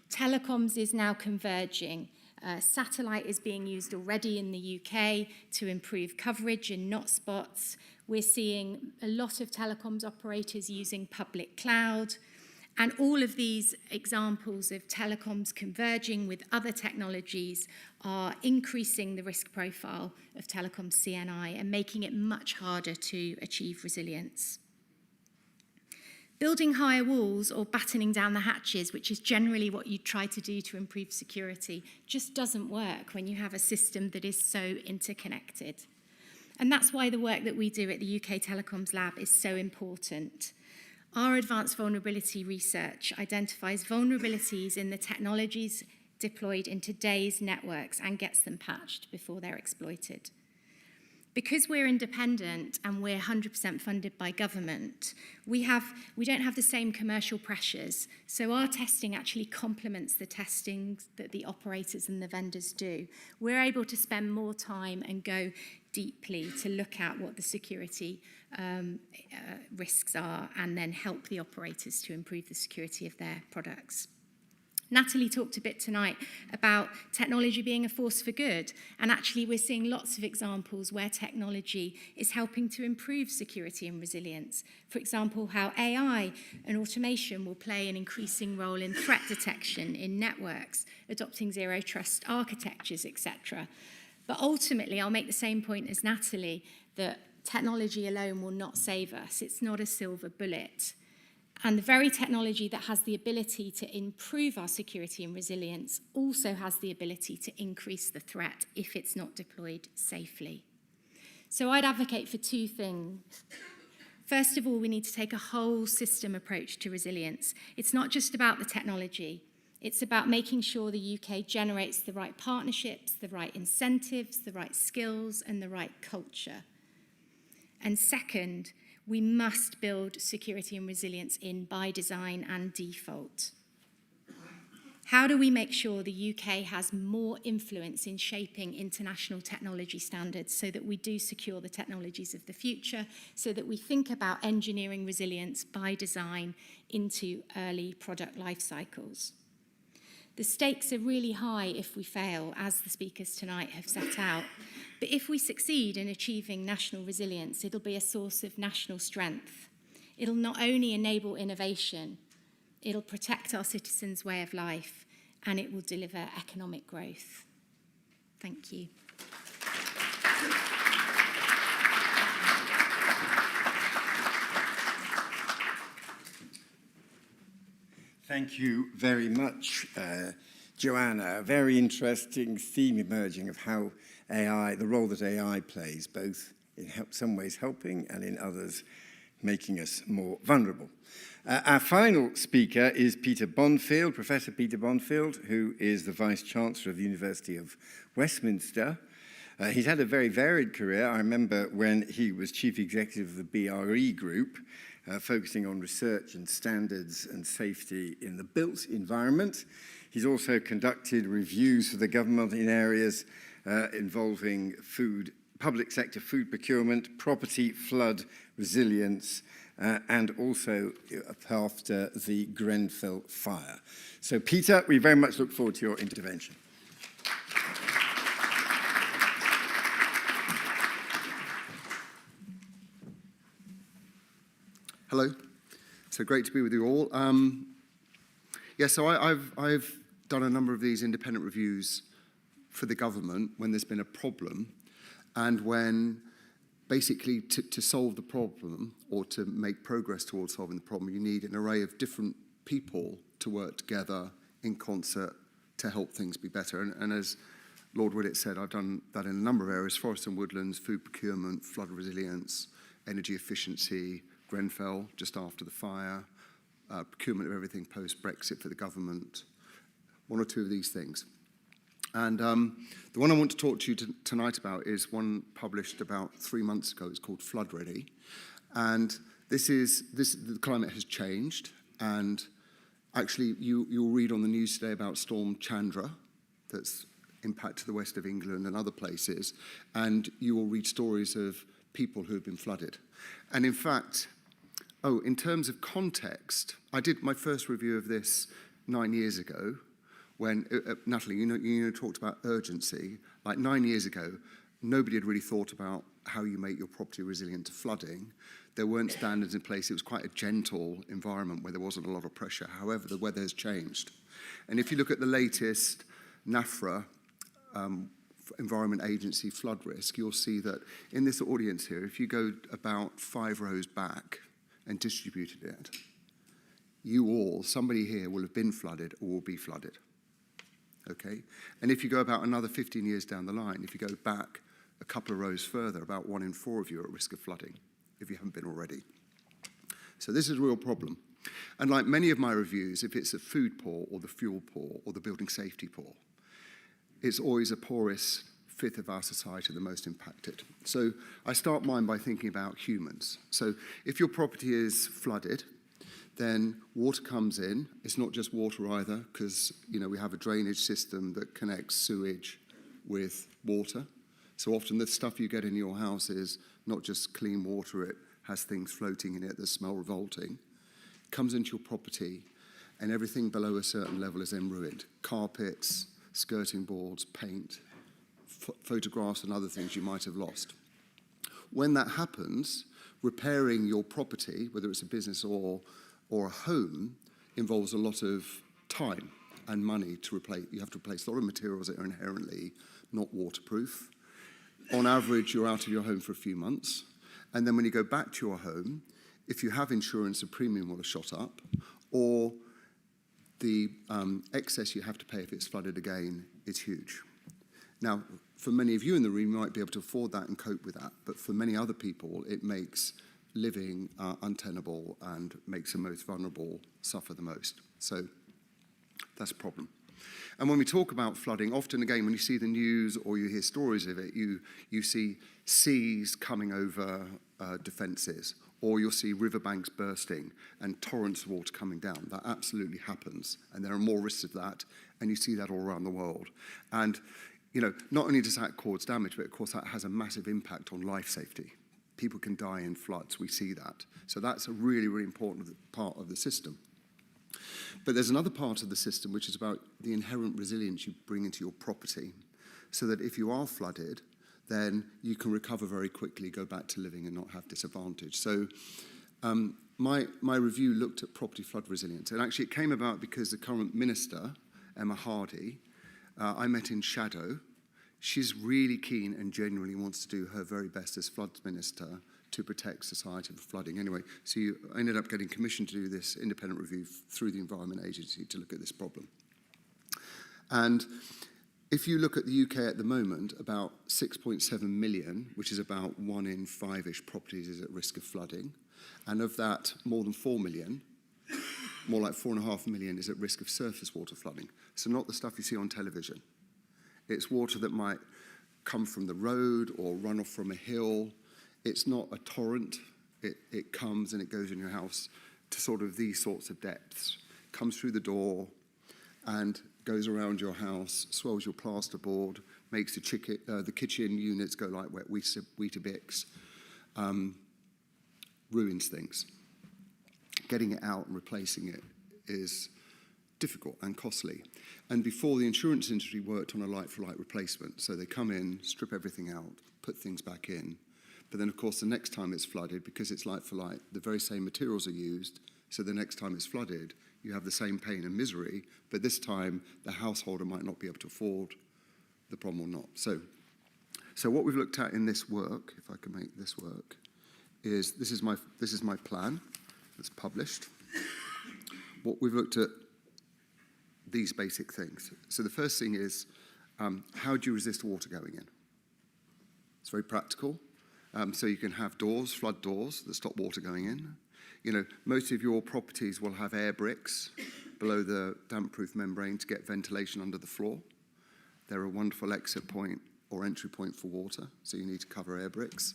Telecoms is now converging. Satellite is being used already in the UK to improve coverage in not spots. We're seeing a lot of telecoms operators using public cloud. And all of these examples of telecoms converging with other technologies are increasing the risk profile of telecoms CNI and making it much harder to achieve resilience. Building higher walls or battening down the hatches, which is generally what you try to do to improve security, just doesn't work when you have a system that is so interconnected. And that's why the work that we do at the UK Telecoms Lab is so important. Our advanced vulnerability research identifies vulnerabilities in the technologies deployed in today's networks and gets them patched before they're exploited. Because we're independent and we're 100% funded by government, we don't have the same commercial pressures. So our testing actually complements the testing that the operators and the vendors do. We're able to spend more time and go deeply to look at what the security risks are and then help the operators to improve the security of their products. Natalie talked a bit tonight about technology being a force for good, and actually we're seeing lots of examples where technology is helping to improve security and resilience. For example, how AI and automation will play an increasing role in threat detection in networks, adopting zero trust architectures, etc. But ultimately, I'll make the same point as Natalie, that technology alone will not save us. It's not a silver bullet. And the very technology that has the ability to improve our security and resilience also has the ability to increase the threat if it's not deployed safely. So I'd advocate for two things. First of all, we need to take a whole system approach to resilience. It's not just about the technology. It's about making sure the UK generates the right partnerships, the right incentives, the right skills, and the right culture. And second, we must build security and resilience in by design and default. How do we make sure the UK has more influence in shaping international technology standards so that we do secure the technologies of the future, so that we think about engineering resilience by design into early product life cycles? The stakes are really high if we fail, as the speakers tonight have set out. But if we succeed in achieving national resilience, it'll be a source of national strength. It'll not only enable innovation, it'll protect our citizens' way of life, and it will deliver economic growth. Thank you. Thank you very much, Joanna. A very interesting theme emerging of how AI, the role that AI plays, both in some ways helping and in others making us more vulnerable. Our final speaker is Peter Bonfield, Professor Peter Bonfield, who is the Vice-Chancellor of the University of Westminster. He's had a very varied career. I remember when he was chief executive of the BRE Group, focusing on research and standards and safety in the built environment. He's also conducted reviews for the government in areas involving public sector food procurement, property, flood resilience, and also after the Grenfell fire. So, Peter, we very much look forward to your intervention. Hello. So great to be with you all. So I've done a number of these independent reviews for the government when there's been a problem, and when basically to solve the problem or to make progress towards solving the problem, you need an array of different people to work together in concert to help things be better. And as Lord Willett said, I've done that in a number of areas: forest and woodlands, food procurement, flood resilience, energy efficiency, Grenfell just after the fire, procurement of everything post-Brexit for the government, one or two of these things. And the one I want to talk to you tonight about is one published about 3 months ago. It's called Flood Ready. And the climate has changed. And actually, you'll read on the news today about Storm Chandra that's impacted the west of England and other places. And you will read stories of people who have been flooded. And in fact, in terms of context, I did my first review of this 9 years ago when, Natalie, you talked about urgency. Like 9 years ago, nobody had really thought about how you make your property resilient to flooding. There weren't standards in place. It was quite a gentle environment where there wasn't a lot of pressure. However, the weather has changed. And if you look at the latest NAFRA, Environment Agency flood risk, you'll see that in this audience here, if you go about 5 rows back and distributed it, somebody here will have been flooded or will be flooded. Okay? And if you go about another 15 years down the line, if you go back a couple of rows further, about 1 in 4 of you are at risk of flooding, if you haven't been already. So this is a real problem. And like many of my reviews, if it's the food poor or the fuel poor or the building safety poor, it's always a poorest fifth of our society the most impacted. So I start mine by thinking about humans. So if your property is flooded, then water comes in. It's not just water either, because we have a drainage system that connects sewage with water. So often the stuff you get in your house is not just clean water, it has things floating in it that smell revolting. It comes into your property, and everything below a certain level is then ruined. Carpets, skirting boards, paint, photographs and other things you might have lost. When that happens, repairing your property, whether it's a business or a home, involves a lot of time and money to replace. You have to replace a lot of materials that are inherently not waterproof. On average, you're out of your home for a few months. And then when you go back to your home, if you have insurance, the premium will have shot up, or the excess you have to pay if it's flooded again is huge. Now, for many of you in the room, you might be able to afford that and cope with that. But for many other people, it makes living untenable and makes the most vulnerable suffer the most. So that's a problem. And when we talk about flooding, often again, when you see the news or you hear stories of it, you see seas coming over defences, or you'll see riverbanks bursting and torrents of water coming down. That absolutely happens, and there are more risks of that, and you see that all around the world. And not only does that cause damage, but of course that has a massive impact on life safety. People can die in floods, we see that. So that's a really, really important part of the system. But there's another part of the system which is about the inherent resilience you bring into your property, so that if you are flooded, then you can recover very quickly, go back to living and not have disadvantage. So my review looked at property flood resilience, and actually it came about because the current minister, Emma Hardy, I met in shadow. She's really keen and genuinely wants to do her very best as floods minister to protect society from flooding. Anyway, so I ended up getting commissioned to do this independent review through the Environment Agency to look at this problem. And if you look at the UK at the moment, about 6.7 million, which is about 1 in 5-ish properties, is at risk of flooding. And of that, more than 4 million, more like 4.5 million, is at risk of surface water flooding. So not the stuff you see on television. It's water that might come from the road or run off from a hill. It's not a torrent. It comes and it goes in your house to sort of these sorts of depths. Comes through the door and goes around your house, swells your plasterboard, makes the kitchen units go like wet Weetabix, ruins things. Getting it out and replacing it is difficult and costly. And before, the insurance industry worked on a like-for-like replacement. So they come in, strip everything out, put things back in. But then, of course, the next time it's flooded, because it's like-for-like, the very same materials are used. So the next time it's flooded, you have the same pain and misery. But this time, the householder might not be able to afford the problem or not. So what we've looked at in this work, if I can make this work, is this is my plan that's published. What we've looked at, these basic things. So the first thing is, how do you resist water going in? It's very practical. So you can have doors, flood doors, that stop water going in. You know, most of your properties will have air bricks below the damp-proof membrane to get ventilation under the floor. They're a wonderful exit point or entry point for water, so you need to cover air bricks.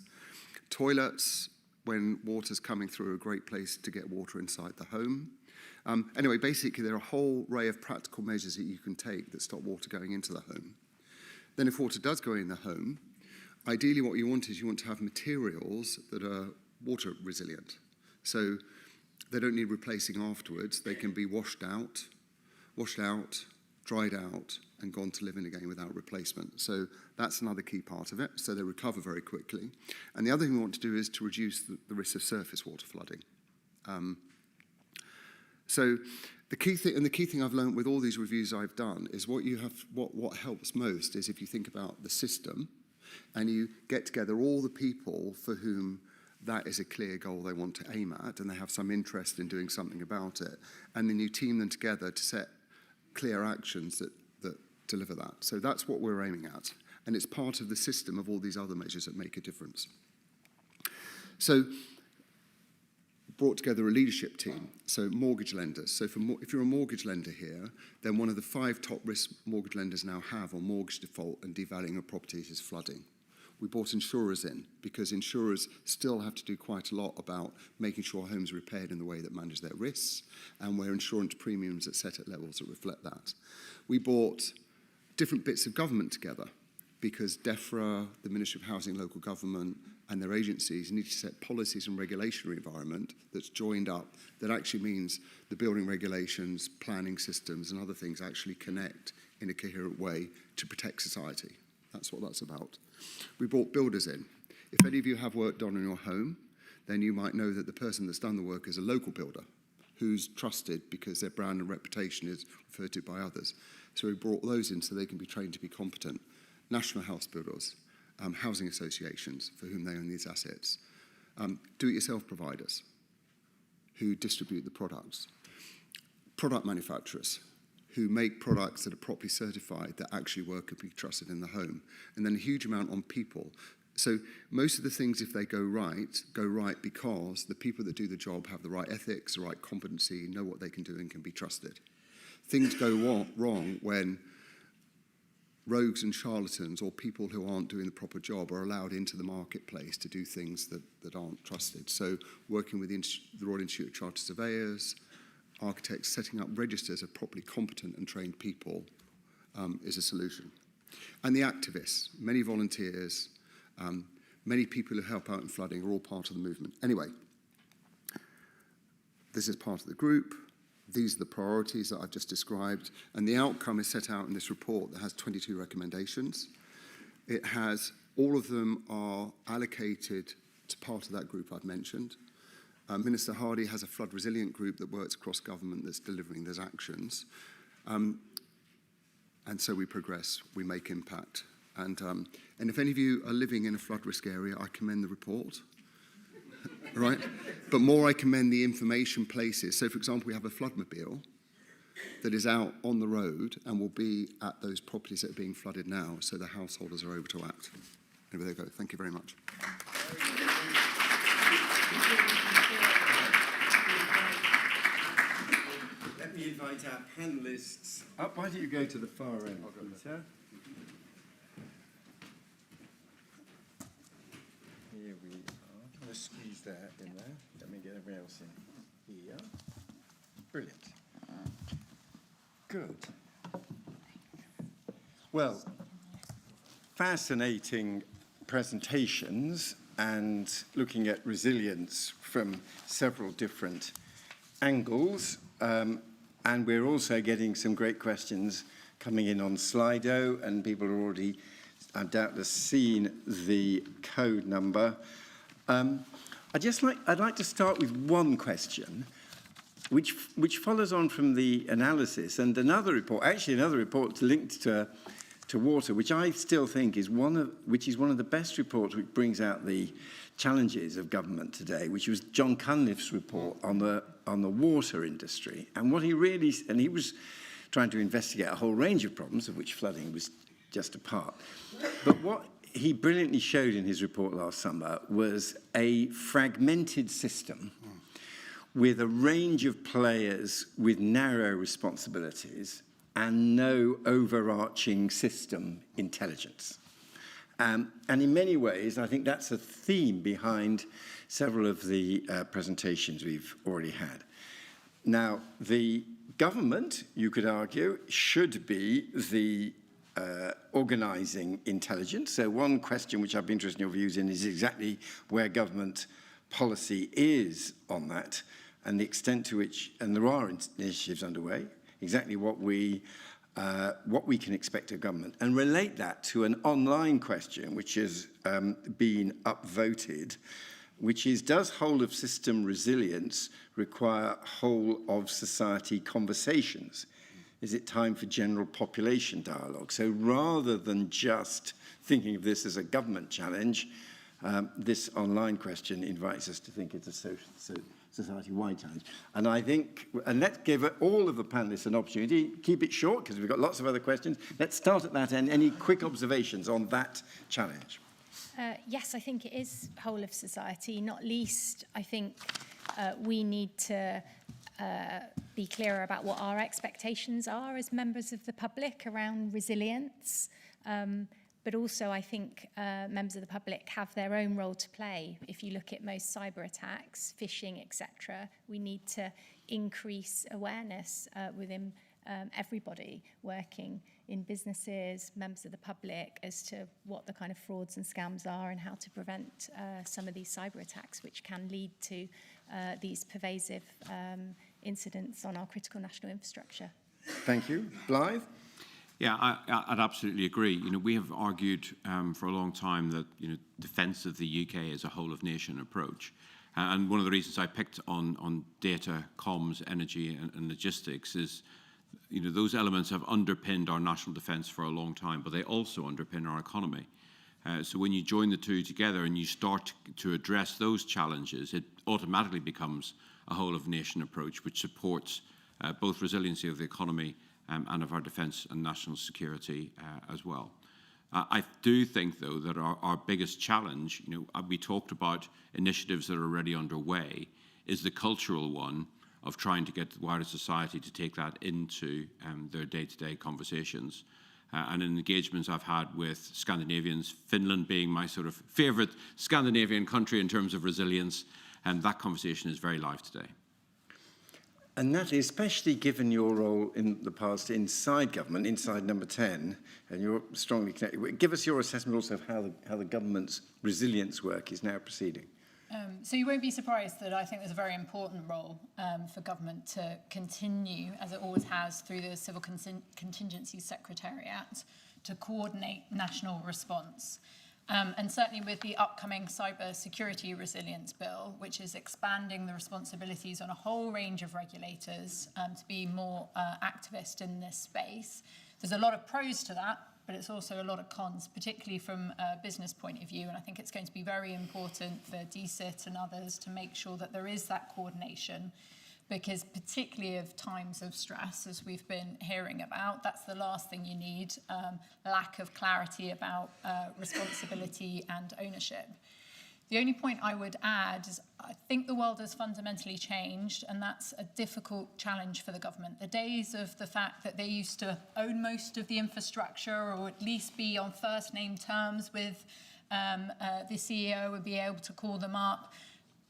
Toilets, when water's coming through, are a great place to get water inside the home. Anyway, basically, there are a whole array of practical measures that you can take that stop water going into the home. Then if water does go in the home, ideally what you want is you want to have materials that are water resilient. So they don't need replacing afterwards. They can be washed out, dried out, and gone to live in again without replacement. So that's another key part of it. So they recover very quickly. And the other thing we want to do is to reduce the risk of surface water flooding. So the key thing I've learned with all these reviews I've done is what helps most is if you think about the system and you get together all the people for whom that is a clear goal they want to aim at and they have some interest in doing something about it, and then you team them together to set clear actions that deliver that. So that's what we're aiming at, and it's part of the system of all these other measures that make a difference. So brought together a leadership team, so mortgage lenders. So if you're a mortgage lender here, then one of the 5 top risk mortgage lenders now have on mortgage default and devaluing of properties is flooding. We brought insurers in because insurers still have to do quite a lot about making sure homes are repaired in the way that manage their risks and where insurance premiums are set at levels that reflect that. We brought different bits of government together because DEFRA, the Ministry of Housing and Local Government, and their agencies need to set policies and regulatory environment that's joined up that actually means the building regulations, planning systems, and other things actually connect in a coherent way to protect society. That's what that's about. We brought builders in. If any of you have work done on your home, then you might know that the person that's done the work is a local builder who's trusted because their brand and reputation is referred to by others. So we brought those in so they can be trained to be competent. National house builders, housing associations for whom they own these assets, do-it-yourself providers who distribute the products, product manufacturers who make products that are properly certified that actually work and be trusted in the home, and then a huge amount on people. So most of the things, if they go right because the people that do the job have the right ethics, the right competency, know what they can do and can be trusted. Things go wrong when rogues and charlatans or people who aren't doing the proper job are allowed into the marketplace to do things that aren't trusted. So working with the Royal Institute of Chartered Surveyors, architects, setting up registers of properly competent and trained people is a solution. And the activists, many volunteers, many people who help out in flooding are all part of the movement. Anyway, this is part of the group. These are the priorities that I've just described, and the outcome is set out in this report that has 22 recommendations. It has, all of them are allocated to part of that group I've mentioned. Minister Hardy has a flood resilient group that works across government that's delivering those actions. And so we progress, we make impact. And if any of you are living in a flood risk area, I commend the report. Right? But more I commend the information places. So, for example, we have a floodmobile that is out on the road and will be at those properties that are being flooded now, so the householders are able to act. Anyway, there you go. Thank you very much. Let me invite our panellists up. Why don't you go to the far end, Peter? just squeeze that in there. Let me get everyone else in here. Brilliant. Good. Well, fascinating presentations and looking at resilience from several different angles. And we're also getting some great questions coming in on Slido, and people are already undoubtedly seen the code number. I'd like to start with one question, which follows on from the analysis, and another report linked to water, which I still think is one of the best reports, which brings out the challenges of government today, which was John Cunliffe's report on the water industry, and he was trying to investigate a whole range of problems, of which flooding was just a part. But what he brilliantly showed in his report last summer was a fragmented system with a range of players with narrow responsibilities and no overarching system intelligence. And in many ways, I think that's a theme behind several of the presentations we've already had. Now, the government, you could argue, should be the organising intelligence. So one question which I'd be interested in your views in is exactly where government policy is on that and the extent to which, and there are initiatives underway, exactly what we can expect of government, and relate that to an online question which has been upvoted, which is, does whole of system resilience require whole of society conversations? Is it time for general population dialogue? So rather than just thinking of this as a government challenge, this online question invites us to think it's a society-wide challenge. And I think, and let's give all of the panelists an opportunity, keep it short because we've got lots of other questions. Let's start at that end. Any quick observations on that challenge? Yes, I think it is whole of society, not least, I think we need to be clearer about what our expectations are as members of the public around resilience. But also, I think members of the public have their own role to play. If you look at most cyber attacks, phishing, etc., we need to increase awareness within everybody working in businesses, members of the public, as to what the kind of frauds and scams are and how to prevent some of these cyber attacks, which can lead to these pervasive incidents on our critical national infrastructure. Thank you. Blythe? Yeah, I'd absolutely agree. You know, we have argued for a long time that, you know, defence of the UK is a whole of nation approach. And one of the reasons I picked on data, comms, energy and logistics is, you know, those elements have underpinned our national defence for a long time, but they also underpin our economy. So when you join the two together and you start to address those challenges, it automatically becomes a whole of nation approach, which supports both resiliency of the economy and of our defence and national security as well. I do think, though, that our biggest challenge, you know, we talked about initiatives that are already underway, is the cultural one of trying to get the wider society to take that into their day-to-day conversations. And in engagements I've had with Scandinavians, Finland being my sort of favourite Scandinavian country in terms of resilience, and that conversation is very live today. And Natalie, especially given your role in the past inside government, inside Number 10, and you're strongly connected, give us your assessment also of how the government's resilience work is now proceeding. So you won't be surprised that I think there's a very important role for government to continue, as it always has, through the Civil Contingency Secretariat, to coordinate national response. And certainly with the upcoming Cyber Security Resilience Bill, which is expanding the responsibilities on a whole range of regulators to be more activist in this space. There's a lot of pros to that, but it's also a lot of cons, particularly from a business point of view. And I think it's going to be very important for DCIT and others to make sure that there is that coordination, because particularly of times of stress, as we've been hearing about, that's the last thing you need, lack of clarity about responsibility and ownership. The only point I would add is I think the world has fundamentally changed, and that's a difficult challenge for the government. The days of the fact that they used to own most of the infrastructure, or at least be on first name terms with the CEO and be able to call them up,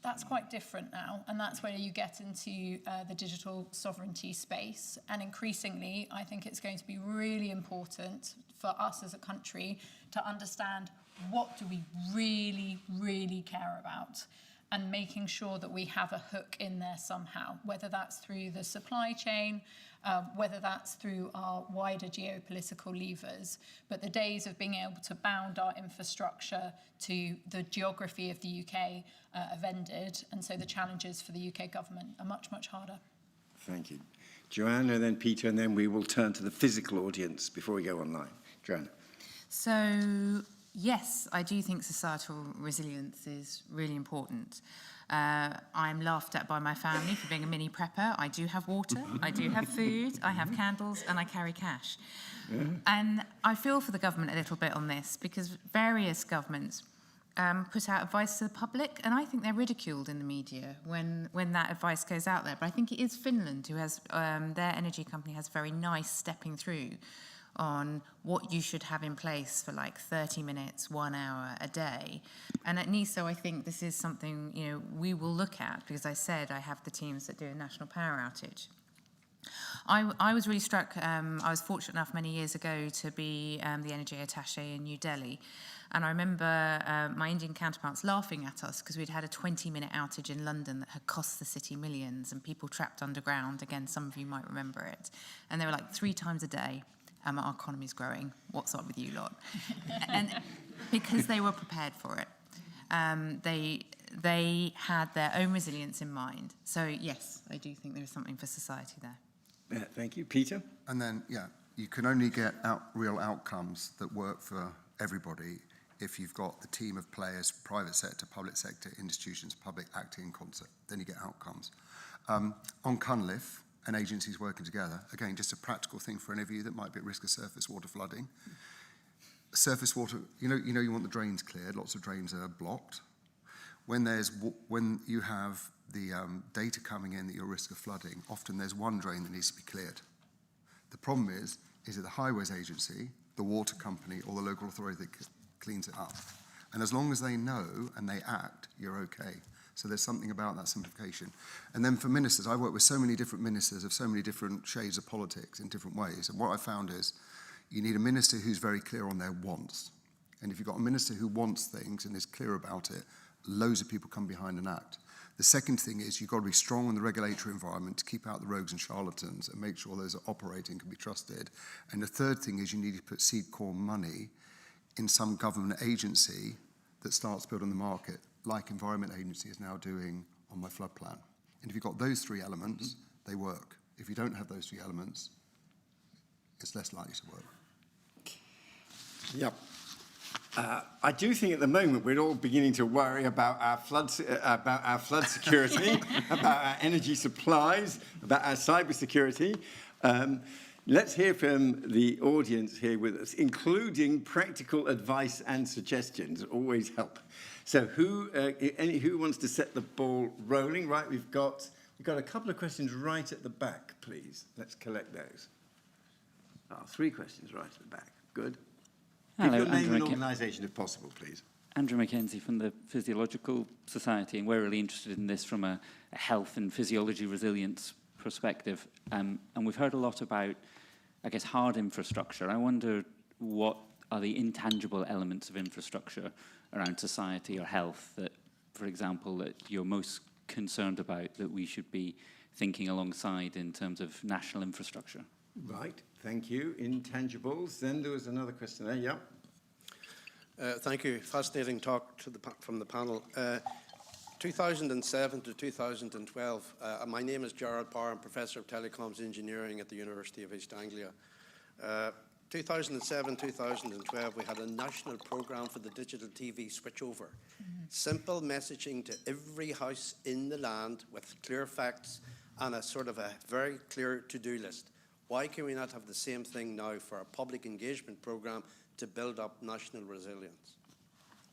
That's quite different now, and that's where you get into the digital sovereignty space. And increasingly, I think it's going to be really important for us as a country to understand what do we really, really care about, and making sure that we have a hook in there somehow, whether that's through the supply chain, whether that's through our wider geopolitical levers. But the days of being able to bound our infrastructure to the geography of the UK have ended, and so the challenges for the UK government are much, much harder. Thank you. Joanna, then Peter, and then we will turn to the physical audience before we go online. Joanna. So, yes, I do think societal resilience is really important. I'm laughed at by my family for being a mini prepper. I do have water, I do have food, I have candles, and I carry cash. Yeah. And I feel for the government a little bit on this, because various governments put out advice to the public, and I think they're ridiculed in the media when that advice goes out there. But I think it is Finland who has, their energy company has very nice stepping through on what you should have in place for like 30 minutes, 1 hour a day. And at NISO, I think this is something, you know, we will look at, because I said I have the teams that do a national power outage. I was really struck, I was fortunate enough many years ago to be the energy attaché in New Delhi. And I remember my Indian counterparts laughing at us because we'd had a 20-minute outage in London that had cost the city millions, and people trapped underground. Again, some of you might remember it. And they were like 3 times a day. Our economy's growing. What's up with you lot? And because they were prepared for it. They had their own resilience in mind. So yes, I do think there is something for society there. Thank you. Peter? And then, yeah, you can only get real outcomes that work for everybody if you've got the team of players, private sector, public sector, institutions, public acting in concert. Then you get outcomes. On Cunliffe, and agencies working together. Again, just a practical thing for any of you that might be at risk of surface water flooding. Surface water, you know you want the drains cleared. Lots of drains are blocked. When you have the data coming in that you're at risk of flooding, often there's one drain that needs to be cleared. The problem is it the highways agency, the water company, or the local authority that cleans it up? And as long as they know and they act, you're okay. So there's something about that simplification. And then for ministers, I work with so many different ministers of so many different shades of politics in different ways. And what I found is you need a minister who's very clear on their wants. And if you've got a minister who wants things and is clear about it, loads of people come behind and act. The second thing is you've got to be strong in the regulatory environment to keep out the rogues and charlatans and make sure those are operating can be trusted. And the third thing is you need to put seed core money in some government agency that starts building the market, like Environment Agency is now doing on my flood plan. And if you've got those 3 elements, they work. If you don't have those 3 elements, it's less likely to work. Yep. I do think at the moment we're all beginning to worry about our flood security, about our energy supplies, about our cyber security. Let's hear from the audience here with us, including practical advice and suggestions. Always help. So who wants to set the ball rolling? Right, we've got a couple of questions right at the back, please. Let's collect those. 3 questions right at the back. Good. Hello, Give your name Andrew and organisation, if possible, please. Andrew Mackenzie from the Physiological Society, and we're really interested in this from a health and physiology resilience perspective. And we've heard a lot about, I guess, hard infrastructure. I wonder what are the intangible elements of infrastructure around society or health that, for example, that you're most concerned about that we should be thinking alongside in terms of national infrastructure? Right, thank you. Intangibles. Then there was another question there, yeah. Thank you. Fascinating talk from the panel. 2007 to 2012, my name is Gerard Parr. I'm Professor of Telecoms Engineering at the University of East Anglia. 2007, 2012, we had a national programme for the digital TV switchover. Simple messaging to every house in the land with clear facts and a sort of a very clear to-do list. Why can we not have the same thing now for a public engagement programme to build up national resilience?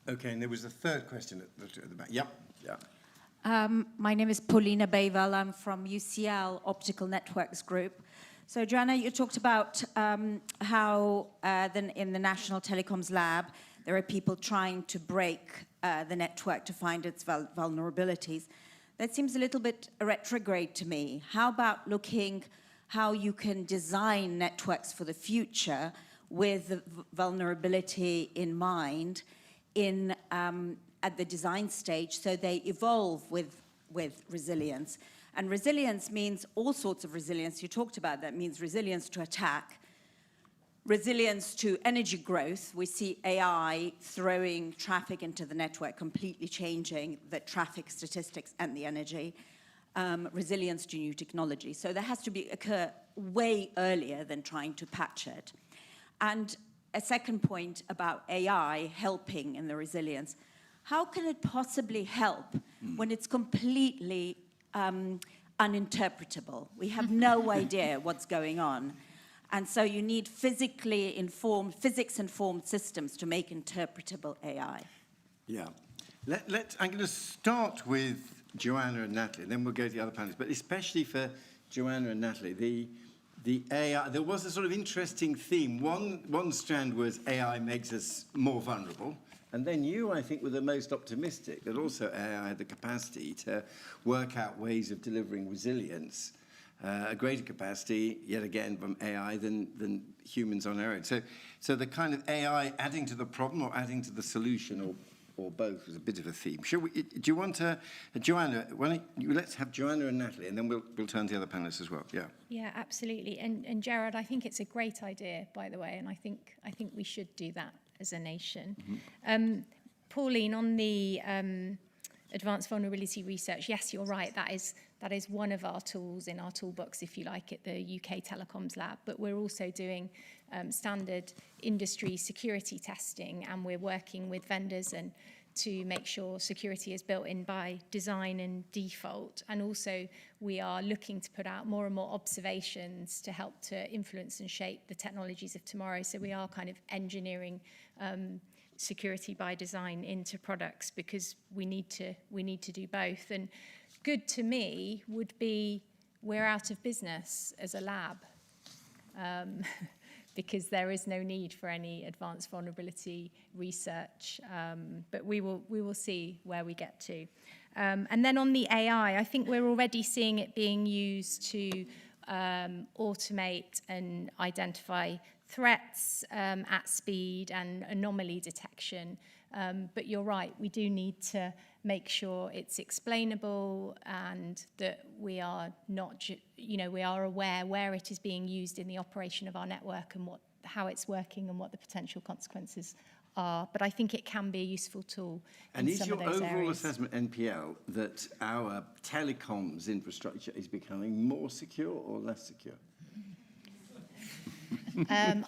Okay, and there was a third question at the back. Yep. Yeah. My name is Paulina Beival. I'm from UCL Optical Networks Group. So, Joanna, you talked about how in the National Telecoms Lab, there are people trying to break the network to find its vulnerabilities. That seems a little bit retrograde to me. How about looking how you can design networks for the future with the vulnerability in mind at the design stage, so they evolve with resilience. And resilience means all sorts of resilience. You talked about that. Means resilience to attack, resilience to energy growth. We see AI throwing traffic into the network, completely changing the traffic statistics and the energy. Resilience to new technology. So there has to occur way earlier than trying to patch it. And a second point about AI helping in the resilience. How can it possibly help when it's completely uninterpretable? We have no idea what's going on. And so you need physics-informed systems to make interpretable AI. Yeah. I'm going to start with Joanna and Natalie, then we'll go to the other panelists. But especially for Joanna and Natalie, the AI, there was a sort of interesting theme. One strand was AI makes us more vulnerable. And then you, I think, were the most optimistic that also AI had the capacity to work out ways of delivering resilience, a greater capacity, yet again, from AI than humans on our own. So the kind of AI adding to the problem or adding to the solution or both was a bit of a theme. Do you want to, Joanna, let's have Joanna and Natalie, and then we'll turn to the other panelists as well. Yeah. Yeah, absolutely. And Gerard, I think it's a great idea, by the way, and I think we should do that as a nation. Mm-hmm. Pauline, on the advanced vulnerability research, yes, you're right. That is one of our tools in our toolbox, if you like, at the UK Telecoms Lab. But we're also doing standard industry security testing, and we're working with vendors and to make sure security is built in by design and default. And also we are looking to put out more and more observations to help to influence and shape the technologies of tomorrow. So we are kind of engineering security by design into products because we need to do both. And good to me would be we're out of business as a lab. Because there is no need for any advanced vulnerability research, but we will see where we get to. And then on the AI, I think we're already seeing it being used to automate and identify threats at speed and anomaly detection. But you're right, we do need to make sure it's explainable and that we are not, we are aware where it is being used in the operation of our network and how it's working and what the potential consequences are. But I think it can be a useful tool in some of those areas. And is your overall assessment, NPL, that our telecoms infrastructure is becoming more secure or less secure? I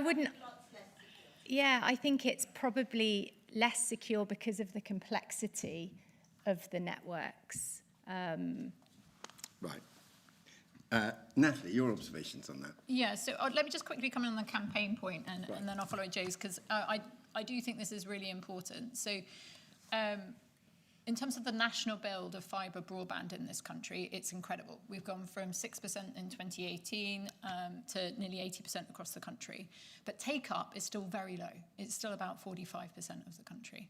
wouldn't. Yeah, I think it's probably less secure because of the complexity of the networks. Right. Natalie, your observations on that? Yeah, so let me just quickly come in on the campaign point and then I'll follow Joe's, because I do think this is really important. So in terms of the national build of fibre broadband in this country, it's incredible. We've gone from 6% in 2018 to nearly 80% across the country. But take-up is still very low. It's still about 45% of the country.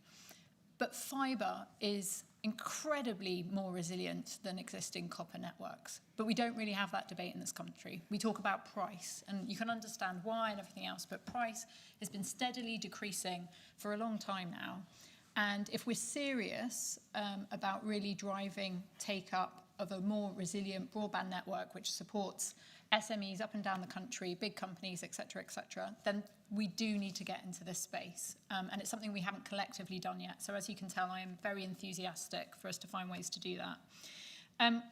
But fibre is incredibly more resilient than existing copper networks. But we don't really have that debate in this country. We talk about price, and you can understand why and everything else, but price has been steadily decreasing for a long time now. And if we're serious about really driving take-up of a more resilient broadband network which supports SMEs up and down the country, big companies, et cetera, then we do need to get into this space. And it's something we haven't collectively done yet. So as you can tell, I am very enthusiastic for us to find ways to do that.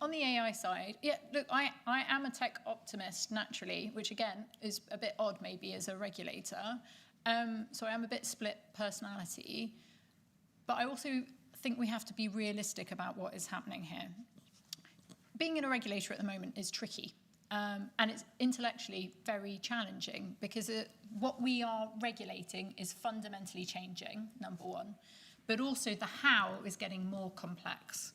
On the AI side, yeah, look, I am a tech optimist naturally, which again is a bit odd maybe as a regulator. So I am a bit split personality. But I also think we have to be realistic about what is happening here. Being in a regulator at the moment is tricky. And it's intellectually very challenging because what we are regulating is fundamentally changing, number one. But also the how is getting more complex.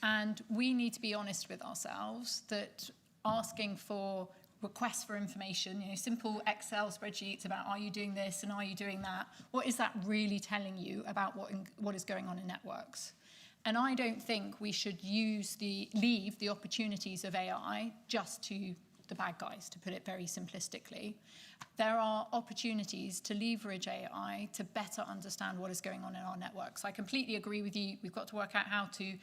And we need to be honest with ourselves that asking for requests for information, simple Excel spreadsheets about are you doing this and are you doing that? What is that really telling you about what is going on in networks? And I don't think we should leave the opportunities of AI just to the bad guys, to put it very simplistically. There are opportunities to leverage AI to better understand what is going on in our networks. I completely agree with you. We've got to work out how to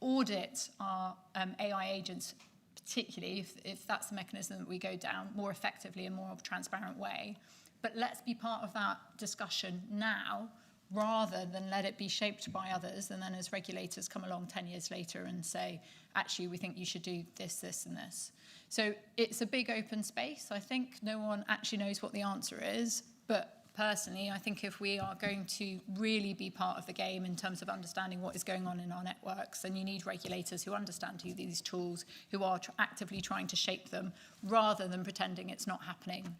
audit our AI agents, particularly if that's the mechanism that we go down, more effectively and more of a transparent way. But let's be part of that discussion now, rather than let it be shaped by others, and then as regulators come along 10 years later and say, actually, we think you should do this, this, and this. So it's a big open space. I think no one actually knows what the answer is, but personally, I think if we are going to really be part of the game in terms of understanding what is going on in our networks, then you need regulators who understand these tools, who are actively trying to shape them, rather than pretending it's not happening.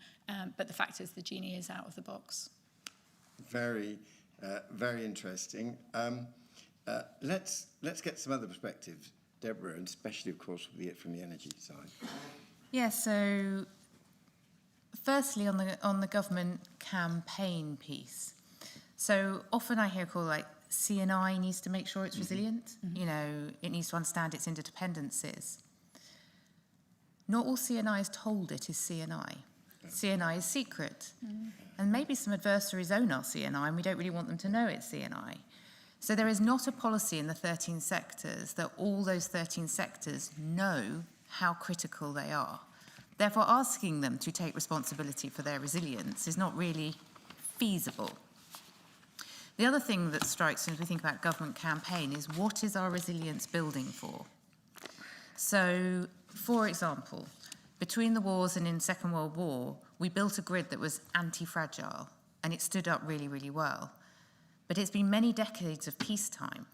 But the fact is the genie is out of the box. Very interesting. Let's get some other perspectives, Deborah, and especially, of course, from the energy side. Yeah, so firstly, on the government campaign piece. So often I hear called like CNI needs to make sure it's resilient. It needs to understand its interdependencies. Not all CNI is told it is CNI. CNI is secret. And maybe some adversaries own our CNI and we don't really want them to know it's CNI. So there is not a policy in the 13 sectors that all those 13 sectors know how critical they are. Therefore, asking them to take responsibility for their resilience is not really feasible. The other thing that strikes me as we think about government campaign is what is our resilience building for? So, for example, between the wars and in Second World War, we built a grid that was anti-fragile and it stood up really, really well. But it's been many decades of peacetime.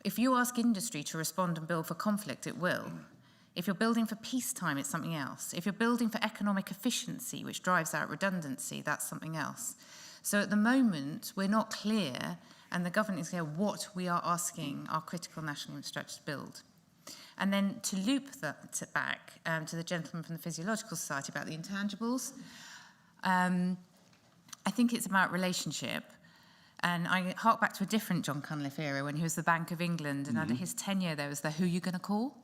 If you ask industry to respond and build for conflict, it will. If you're building for peacetime, it's something else. If you're building for economic efficiency, which drives out redundancy, that's something else. So at the moment, we're not clear, and the government is clear what we are asking our critical national infrastructure to build. And then to loop that back to the gentleman from the Physiological Society about the intangibles, I think it's about relationship. And I hark back to a different John Cunliffe era when he was the Bank of England, and under his tenure there was the who you going to call.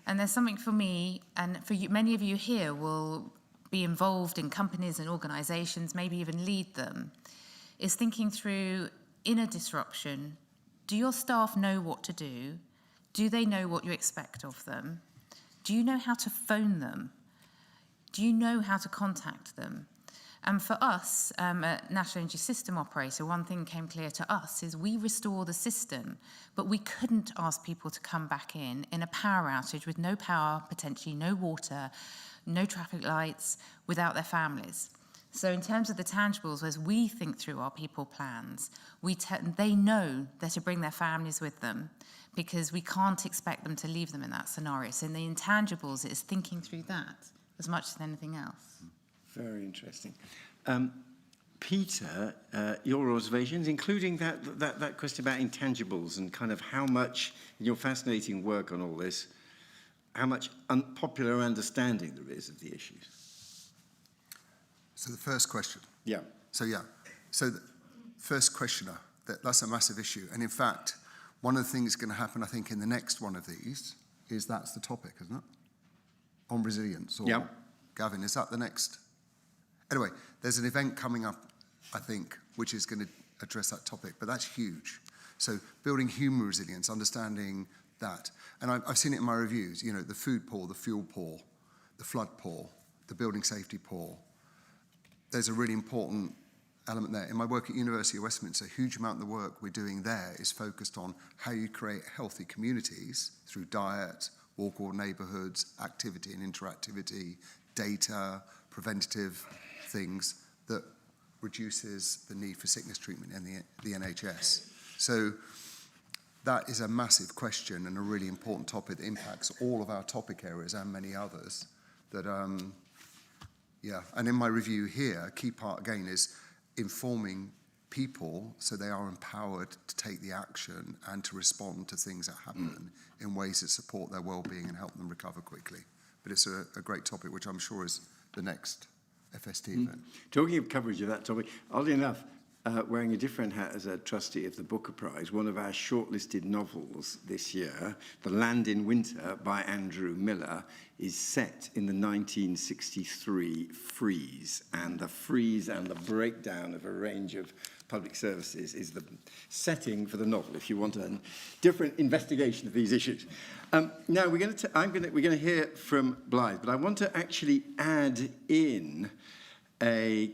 And there's something for me, and for you, many of you here will be involved in companies and organisations, maybe even lead them, is thinking through, in a disruption, do your staff know what to do? Do they know what you expect of them? Do you know how to phone them? Do you know how to contact them? And for us, a National Energy System operator, one thing came clear to us is we restore the system, but we couldn't ask people to come back in a power outage with no power, potentially no water, no traffic lights, without their families. So in terms of the tangibles, as we think through our people plans, they know they're to bring their families with them because we can't expect them to leave them in that scenario. So in the intangibles, it's thinking through that as much as anything else. Very interesting. Peter, your observations, including that question about intangibles and kind of how much, in your fascinating work on all this, how much unpopular understanding there is of the issues. So the first question. Yeah. So the first questioner, that's a massive issue. And in fact, one of the things going to happen, I think, in the next one of these is that's the topic, isn't it? On resilience. Or, Gavin, is that the next? Anyway, there's an event coming up, I think, which is going to address that topic, but that's huge. So building human resilience, understanding that. And I've seen it in my reviews, the food poor, the fuel poor, the flood poor, the building safety poor. There's a really important element there. In my work at University of Westminster, a huge amount of the work we're doing there is focused on how you create healthy communities through diet, walkable neighbourhoods, activity and interactivity, data, preventative things that reduces the need for sickness treatment in the NHS. So that is a massive question and a really important topic that impacts all of our topic areas and many others. That, and in my review here, a key part again is informing people so they are empowered to take the action and to respond to things that happen in ways that support their well-being and help them recover quickly. But it's a great topic, which I'm sure is the next FST event. Talking of coverage of that topic, oddly enough, wearing a different hat as a trustee of the Booker Prize, one of our shortlisted novels this year, The Land in Winter by Andrew Miller, is set in the 1963 freeze. And the freeze and the breakdown of a range of public services is the setting for the novel, if you want a different investigation of these issues. Now, we're going to hear from Blythe, but I want to actually add in a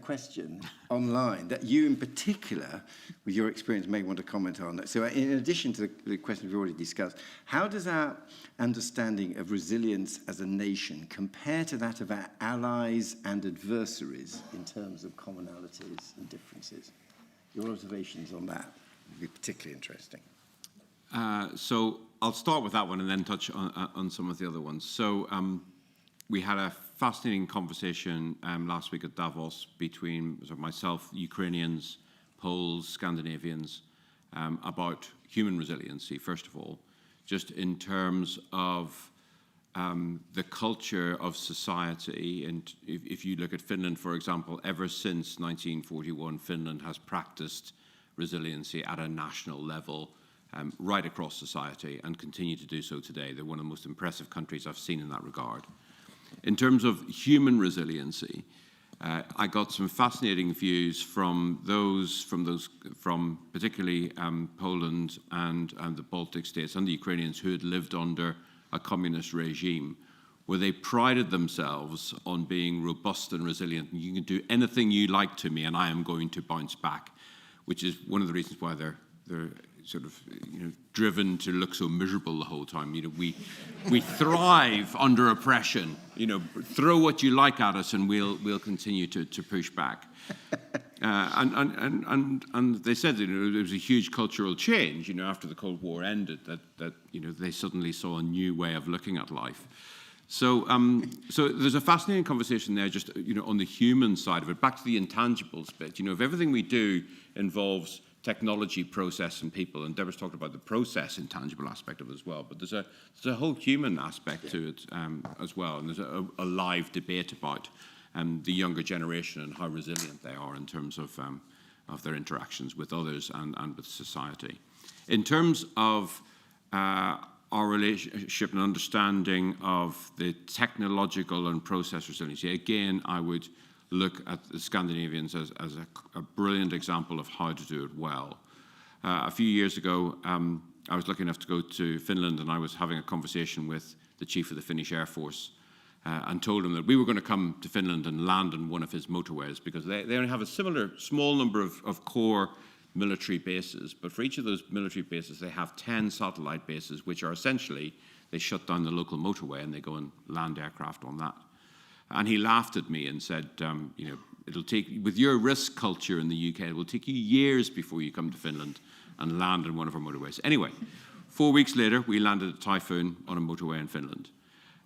question online that you in particular, with your experience, may want to comment on. So in addition to the question we've already discussed, how does our understanding of resilience as a nation compare to that of our allies and adversaries in terms of commonalities and differences? Your observations on that would be particularly interesting. So I'll start with that one and then touch on some of the other ones. So we had a fascinating conversation last week at Davos between myself, Ukrainians, Poles, Scandinavians, about human resiliency, first of all, just in terms of the culture of society. And if you look at Finland, for example, ever since 1941, Finland has practiced resiliency at a national level right across society and continue to do so today. They're one of the most impressive countries I've seen in that regard. In terms of human resiliency, I got some fascinating views from particularly Poland and the Baltic states and the Ukrainians who had lived under a communist regime, where they prided themselves on being robust and resilient. You can do anything you like to me, and I am going to bounce back, which is one of the reasons why they're sort of driven to look so miserable the whole time. We thrive under oppression. Throw what you like at us, and we'll continue to push back. And they said there was a huge cultural change. After the Cold War ended, that they suddenly saw a new way of looking at life. So there's a fascinating conversation there, just on the human side of it. Back to the intangibles bit. If everything we do involves technology, process, and people, and Deborah's talked about the process intangible aspect of it as well, but there's a whole human aspect to it as well, and there's a live debate about the younger generation and how resilient they are in terms of their interactions with others and with society. In terms of our relationship and understanding of the technological and process resiliency, again, I would look at the Scandinavians as a brilliant example of how to do it well. A few years ago, I was lucky enough to go to Finland, and I was having a conversation with the chief of the Finnish Air Force and told him that we were going to come to Finland and land on one of his motorways, because they only have a similar small number of core military bases, but for each of those military bases they have 10 satellite bases, which are essentially, they shut down the local motorway and they go and land aircraft on that. And he laughed at me and said, it'll take, with your risk culture in the UK, it will take you years before you come to Finland and land on one of our motorways. Anyway, 4 weeks later, we landed at Typhoon on a motorway in Finland.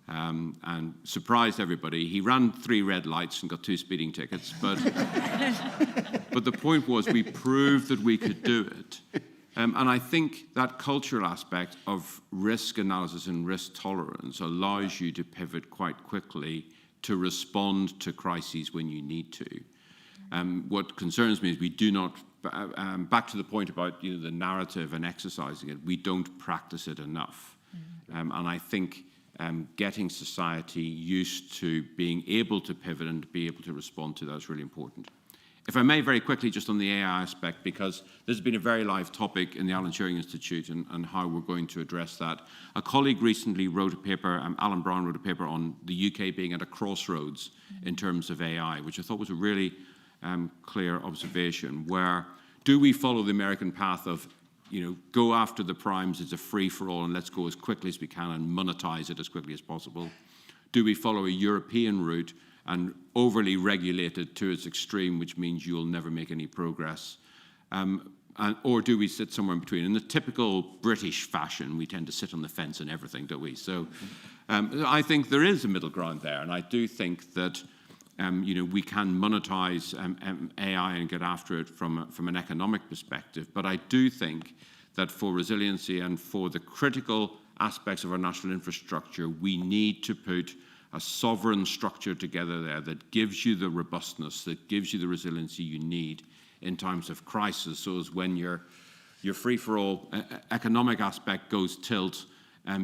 And surprised everybody. He ran 3 red lights and got 2 speeding tickets. But the point was, we proved that we could do it. And I think that cultural aspect of risk analysis and risk tolerance allows you to pivot quite quickly to respond to crises when you need to. What concerns me is we do not, back to the point about the narrative and exercising it, we don't practice it enough. And I think getting society used to being able to pivot and to be able to respond to that is really important. If I may, very quickly, just on the AI aspect, because this has been a very live topic in the Alan Turing Institute and how we're going to address that. A colleague recently wrote a paper, Alan Brown wrote a paper on the UK being at a crossroads in terms of AI, which I thought was a really clear observation, where do we follow the American path of, go after the primes, it's a free-for-all, and let's go as quickly as we can and monetize it as quickly as possible? Do we follow a European route and overly regulated to its extreme, which means you'll never make any progress? Or do we sit somewhere in between? In the typical British fashion, we tend to sit on the fence on everything, don't we? So I think there is a middle ground there, and I do think that we can monetize AI and get after it from an economic perspective, but I do think that for resiliency and for the critical aspects of our national infrastructure, we need to put a sovereign structure together there that gives you the robustness, that gives you the resiliency you need in times of crisis, so as when your free-for-all economic aspect goes tilt,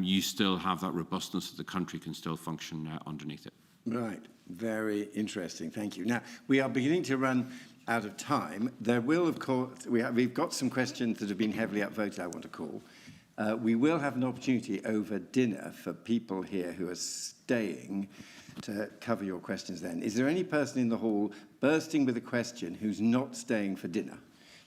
you still have that robustness that the country can still function underneath it. Right, very interesting, thank you. Now, we are beginning to run out of time. There will, of course, we've got some questions that have been heavily upvoted, I want to call. We will have an opportunity over dinner for people here who are staying to cover your questions then. Is there any person in the hall bursting with a question who's not staying for dinner?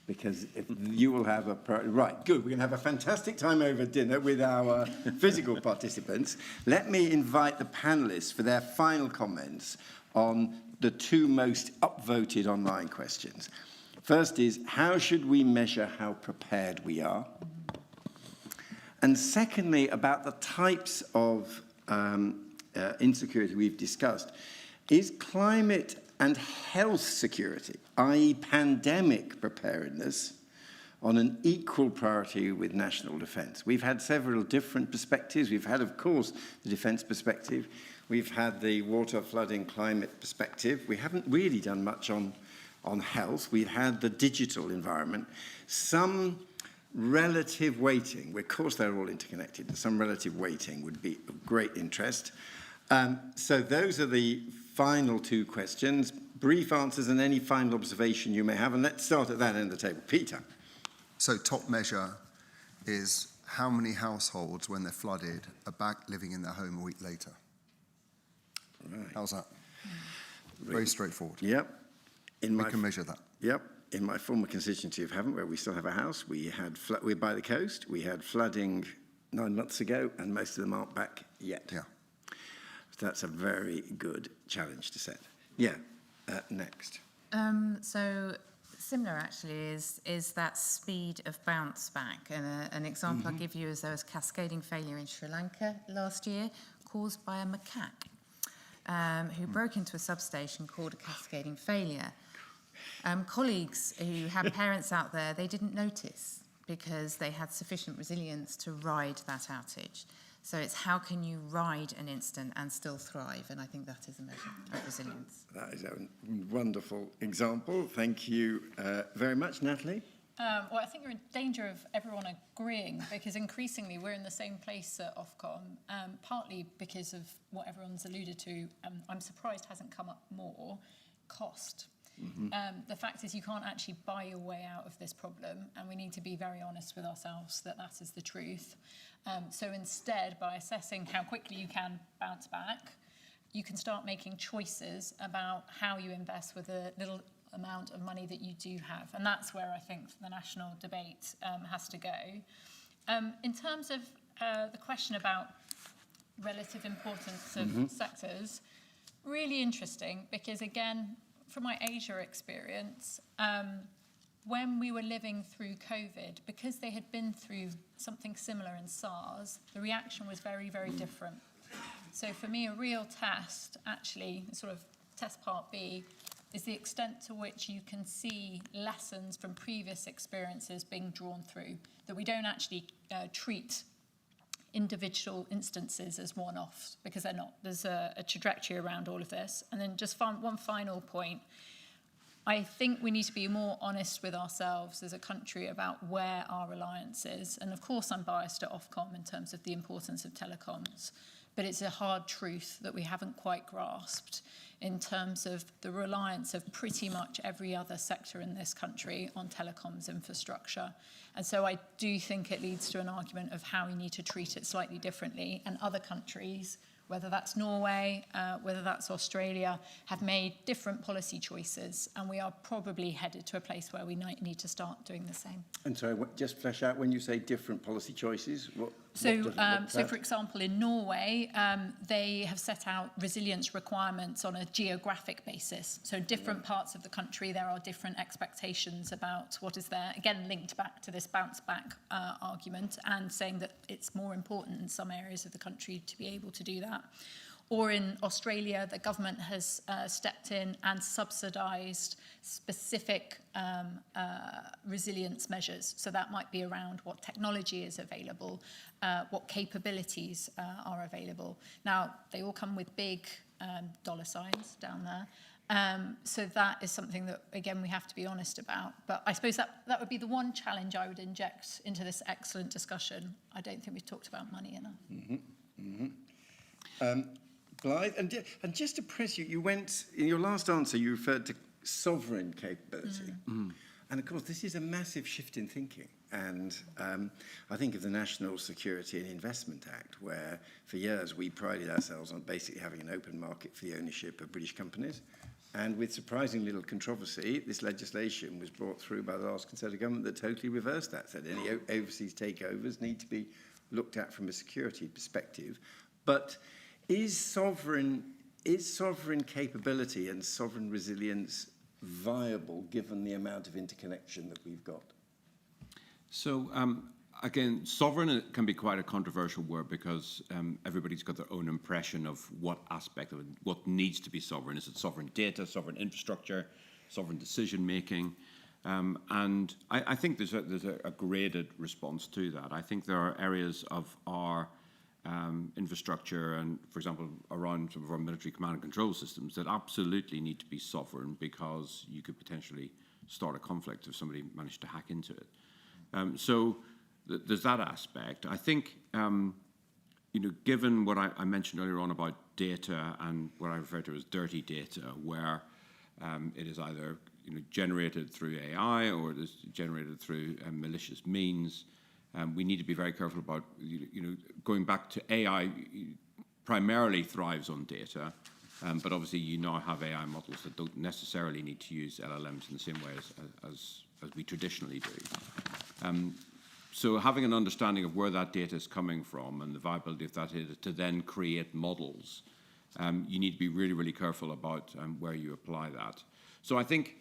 Because if you will have a... Right, good. We're going to have a fantastic time over dinner with our physical participants. Let me invite the panellists for their final comments on the two most upvoted online questions. First is, how should we measure how prepared we are? And secondly, about the types of insecurity we've discussed, is climate and health security, i.e. pandemic preparedness, on an equal priority with national defence? We've had several different perspectives. We've had, of course, the defence perspective. We've had the water, flooding, climate perspective. We haven't really done much on health. We've had the digital environment. Some relative weighting, of course they're all interconnected, but some relative weighting would be of great interest. So those are the final two questions. Brief answers and any final observation you may have. And let's start at that end of the table. Peter. So top measure is how many households, when they're flooded, are back living in their home a week later. Right. How's that? Very straightforward. Yep. We can measure that. Yep. In my former constituency of Havant, where we still have a house, we're by the coast. We had flooding 9 months ago, and most of them aren't back yet. Yeah. So that's a very good challenge to set. Yeah. Next. So similar actually is that speed of bounce back. And an example I'll give you is there was cascading failure in Sri Lanka last year caused by a macaque who broke into a substation called a cascading failure. Colleagues who had parents out there, they didn't notice because they had sufficient resilience to ride that outage. So it's how can you ride an instant and still thrive? And I think that is a measure of resilience. That is a wonderful example. Thank you very much, Natalie. Well, I think you're in danger of everyone agreeing because increasingly we're in the same place at Ofcom, partly because of what everyone's alluded to. I'm surprised hasn't come up more, cost. The fact is you can't actually buy your way out of this problem, and we need to be very honest with ourselves that that is the truth. So instead, by assessing how quickly you can bounce back, you can start making choices about how you invest with the little amount of money that you do have. And that's where I think the national debate has to go. In terms of the question about relative importance of sectors, really interesting because, again, from my Asia experience, when we were living through COVID, because they had been through something similar in SARS, the reaction was very, very different. So for me, a real test, actually, sort of test part B, is the extent to which you can see lessons from previous experiences being drawn through, that we don't actually treat individual instances as one-offs, because they're not. There's a trajectory around all of this. And then just one final point. I think we need to be more honest with ourselves as a country about where our reliance is. And of course, I'm biased at Ofcom in terms of the importance of telecoms, but it's a hard truth that we haven't quite grasped in terms of the reliance of pretty much every other sector in this country on telecoms infrastructure. And so I do think it leads to an argument of how we need to treat it slightly differently. And other countries, whether that's Norway, whether that's Australia, have made different policy choices. And we are probably headed to a place where we need to start doing the same. And so just flesh out, when you say different policy choices, So, for example, in Norway, they have set out resilience requirements on a geographic basis. So different parts of the country, there are different expectations about what is there. Again, linked back to this bounce back argument and saying that it's more important in some areas of the country to be able to do that. Or in Australia, the government has stepped in and subsidised specific resilience measures. So that might be around what technology is available, what capabilities are available. Now, they all come with big dollar signs down there. So that is something that, again, we have to be honest about. But I suppose that would be the one challenge I would inject into this excellent discussion. I don't think we've talked about money enough. Blythe, and just to press you, you went, in your last answer, you referred to sovereign capability. And of course, this is a massive shift in thinking. And I think of the National Security and Investment Act, where for years we prided ourselves on basically having an open market for the ownership of British companies. And with surprising little controversy, this legislation was brought through by the last Conservative government that totally reversed that, said any overseas takeovers need to be looked at from a security perspective. But is sovereign capability and sovereign resilience viable given the amount of interconnection that we've got? So, again, sovereign can be quite a controversial word because everybody's got their own impression of what aspect of it, what needs to be sovereign. Is it sovereign data, sovereign infrastructure, sovereign decision-making? And I think there's a graded response to that. I think there are areas of our infrastructure and, for example, around some of our military command and control systems that absolutely need to be sovereign because you could potentially start a conflict if somebody managed to hack into it. So there's that aspect. I think, given what I mentioned earlier on about data and what I refer to as dirty data, where it is either generated through AI or it is generated through malicious means, we need to be very careful about, going back to AI primarily thrives on data, but obviously you now have AI models that don't necessarily need to use LLMs in the same way as we traditionally do. So having an understanding of where that data is coming from and the viability of that data to then create models, you need to be really, really careful about where you apply that. So I think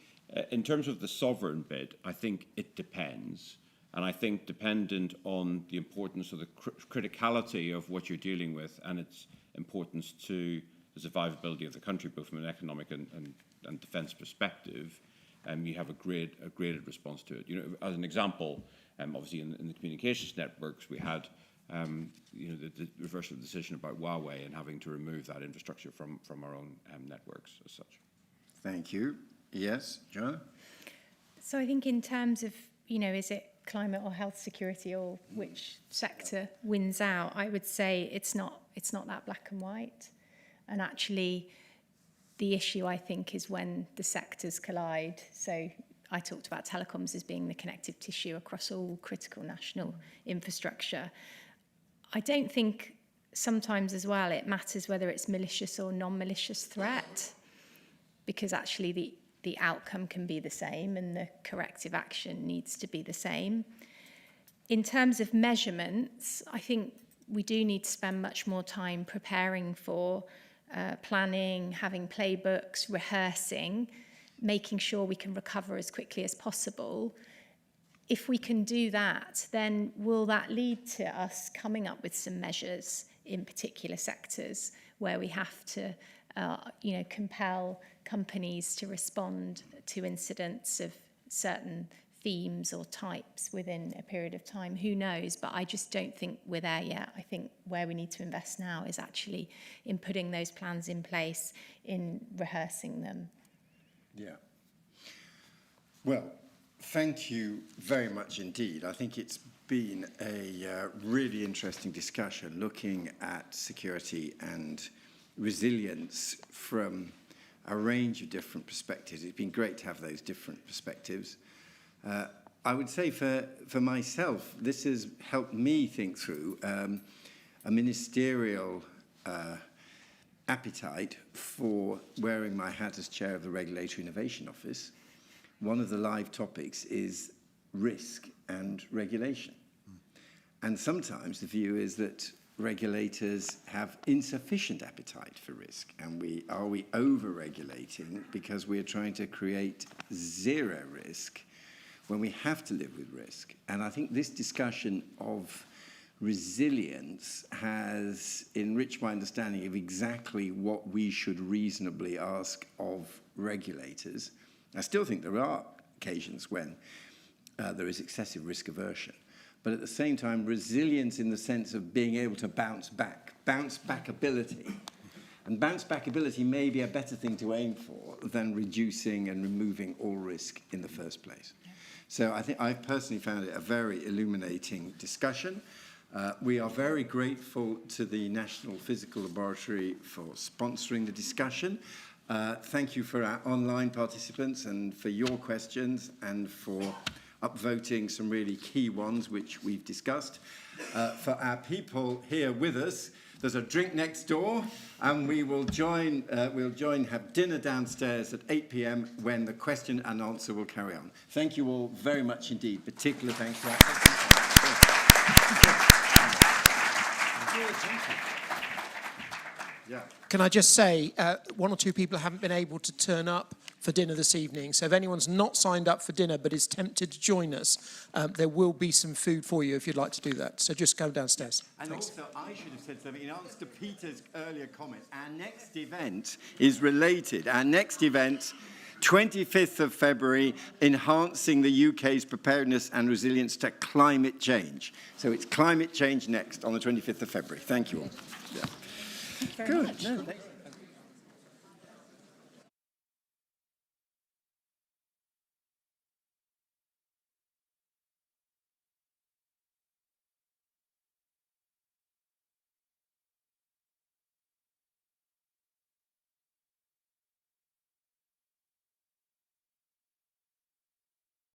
in terms of the sovereign bit, I think it depends. And I think dependent on the importance of the criticality of what you're dealing with and its importance to the survivability of the country, both from an economic and defence perspective, you have a graded response to it. As an example, obviously in the communications networks, we had the reversal of the decision about Huawei and having to remove that infrastructure from our own networks as such. Thank you. Yes, Joanna? So I think in terms of, is it climate or health security or which sector wins out, I would say it's not that black and white. And actually, the issue, I think, is when the sectors collide. So I talked about telecoms as being the connective tissue across all critical national infrastructure. I don't think sometimes as well it matters whether it's malicious or non-malicious threat, because actually the outcome can be the same and the corrective action needs to be the same. In terms of measurements, I think we do need to spend much more time preparing for planning, having playbooks, rehearsing, making sure we can recover as quickly as possible. If we can do that, then will that lead to us coming up with some measures in particular sectors where we have to compel companies to respond to incidents of certain themes or types within a period of time? Who knows? But I just don't think we're there yet. I think where we need to invest now is actually in putting those plans in place, in rehearsing them. Yeah. Well, thank you very much indeed. I think it's been a really interesting discussion looking at security and resilience from a range of different perspectives. It's been great to have those different perspectives. I would say for myself, this has helped me think through a ministerial appetite for wearing my hat as chair of the Regulatory Innovation Office. One of the live topics is risk and regulation. And sometimes the view is that regulators have insufficient appetite for risk, and are we over-regulating because we're trying to create zero risk when we have to live with risk? And I think this discussion of resilience has enriched my understanding of exactly what we should reasonably ask of regulators. I still think there are occasions when there is excessive risk aversion, but at the same time, resilience in the sense of being able to bounce back ability. And bounce back ability may be a better thing to aim for than reducing and removing all risk in the first place. So I think I've personally found it a very illuminating discussion. We are very grateful to the National Physical Laboratory for sponsoring the discussion. Thank you for our online participants and for your questions and for upvoting some really key ones which we've discussed. For our people here with us, there's a drink next door, and we will have dinner downstairs at 8 p.m. when the question and answer will carry on. Thank you all very much indeed. Particular thanks to our Can I just say, one or two people haven't been able to turn up for dinner this evening. So if anyone's not signed up for dinner but is tempted to join us, there will be some food for you if you'd like to do that. So just go downstairs. And Thanks. also, I should have said something in answer to Peter's earlier comment. Our next event is related. Our next event, 25th of February, enhancing the UK's preparedness and resilience to climate change. So it's climate change next on the 25th of February. Thank you all. Yeah. Thank you very much. No, thanks.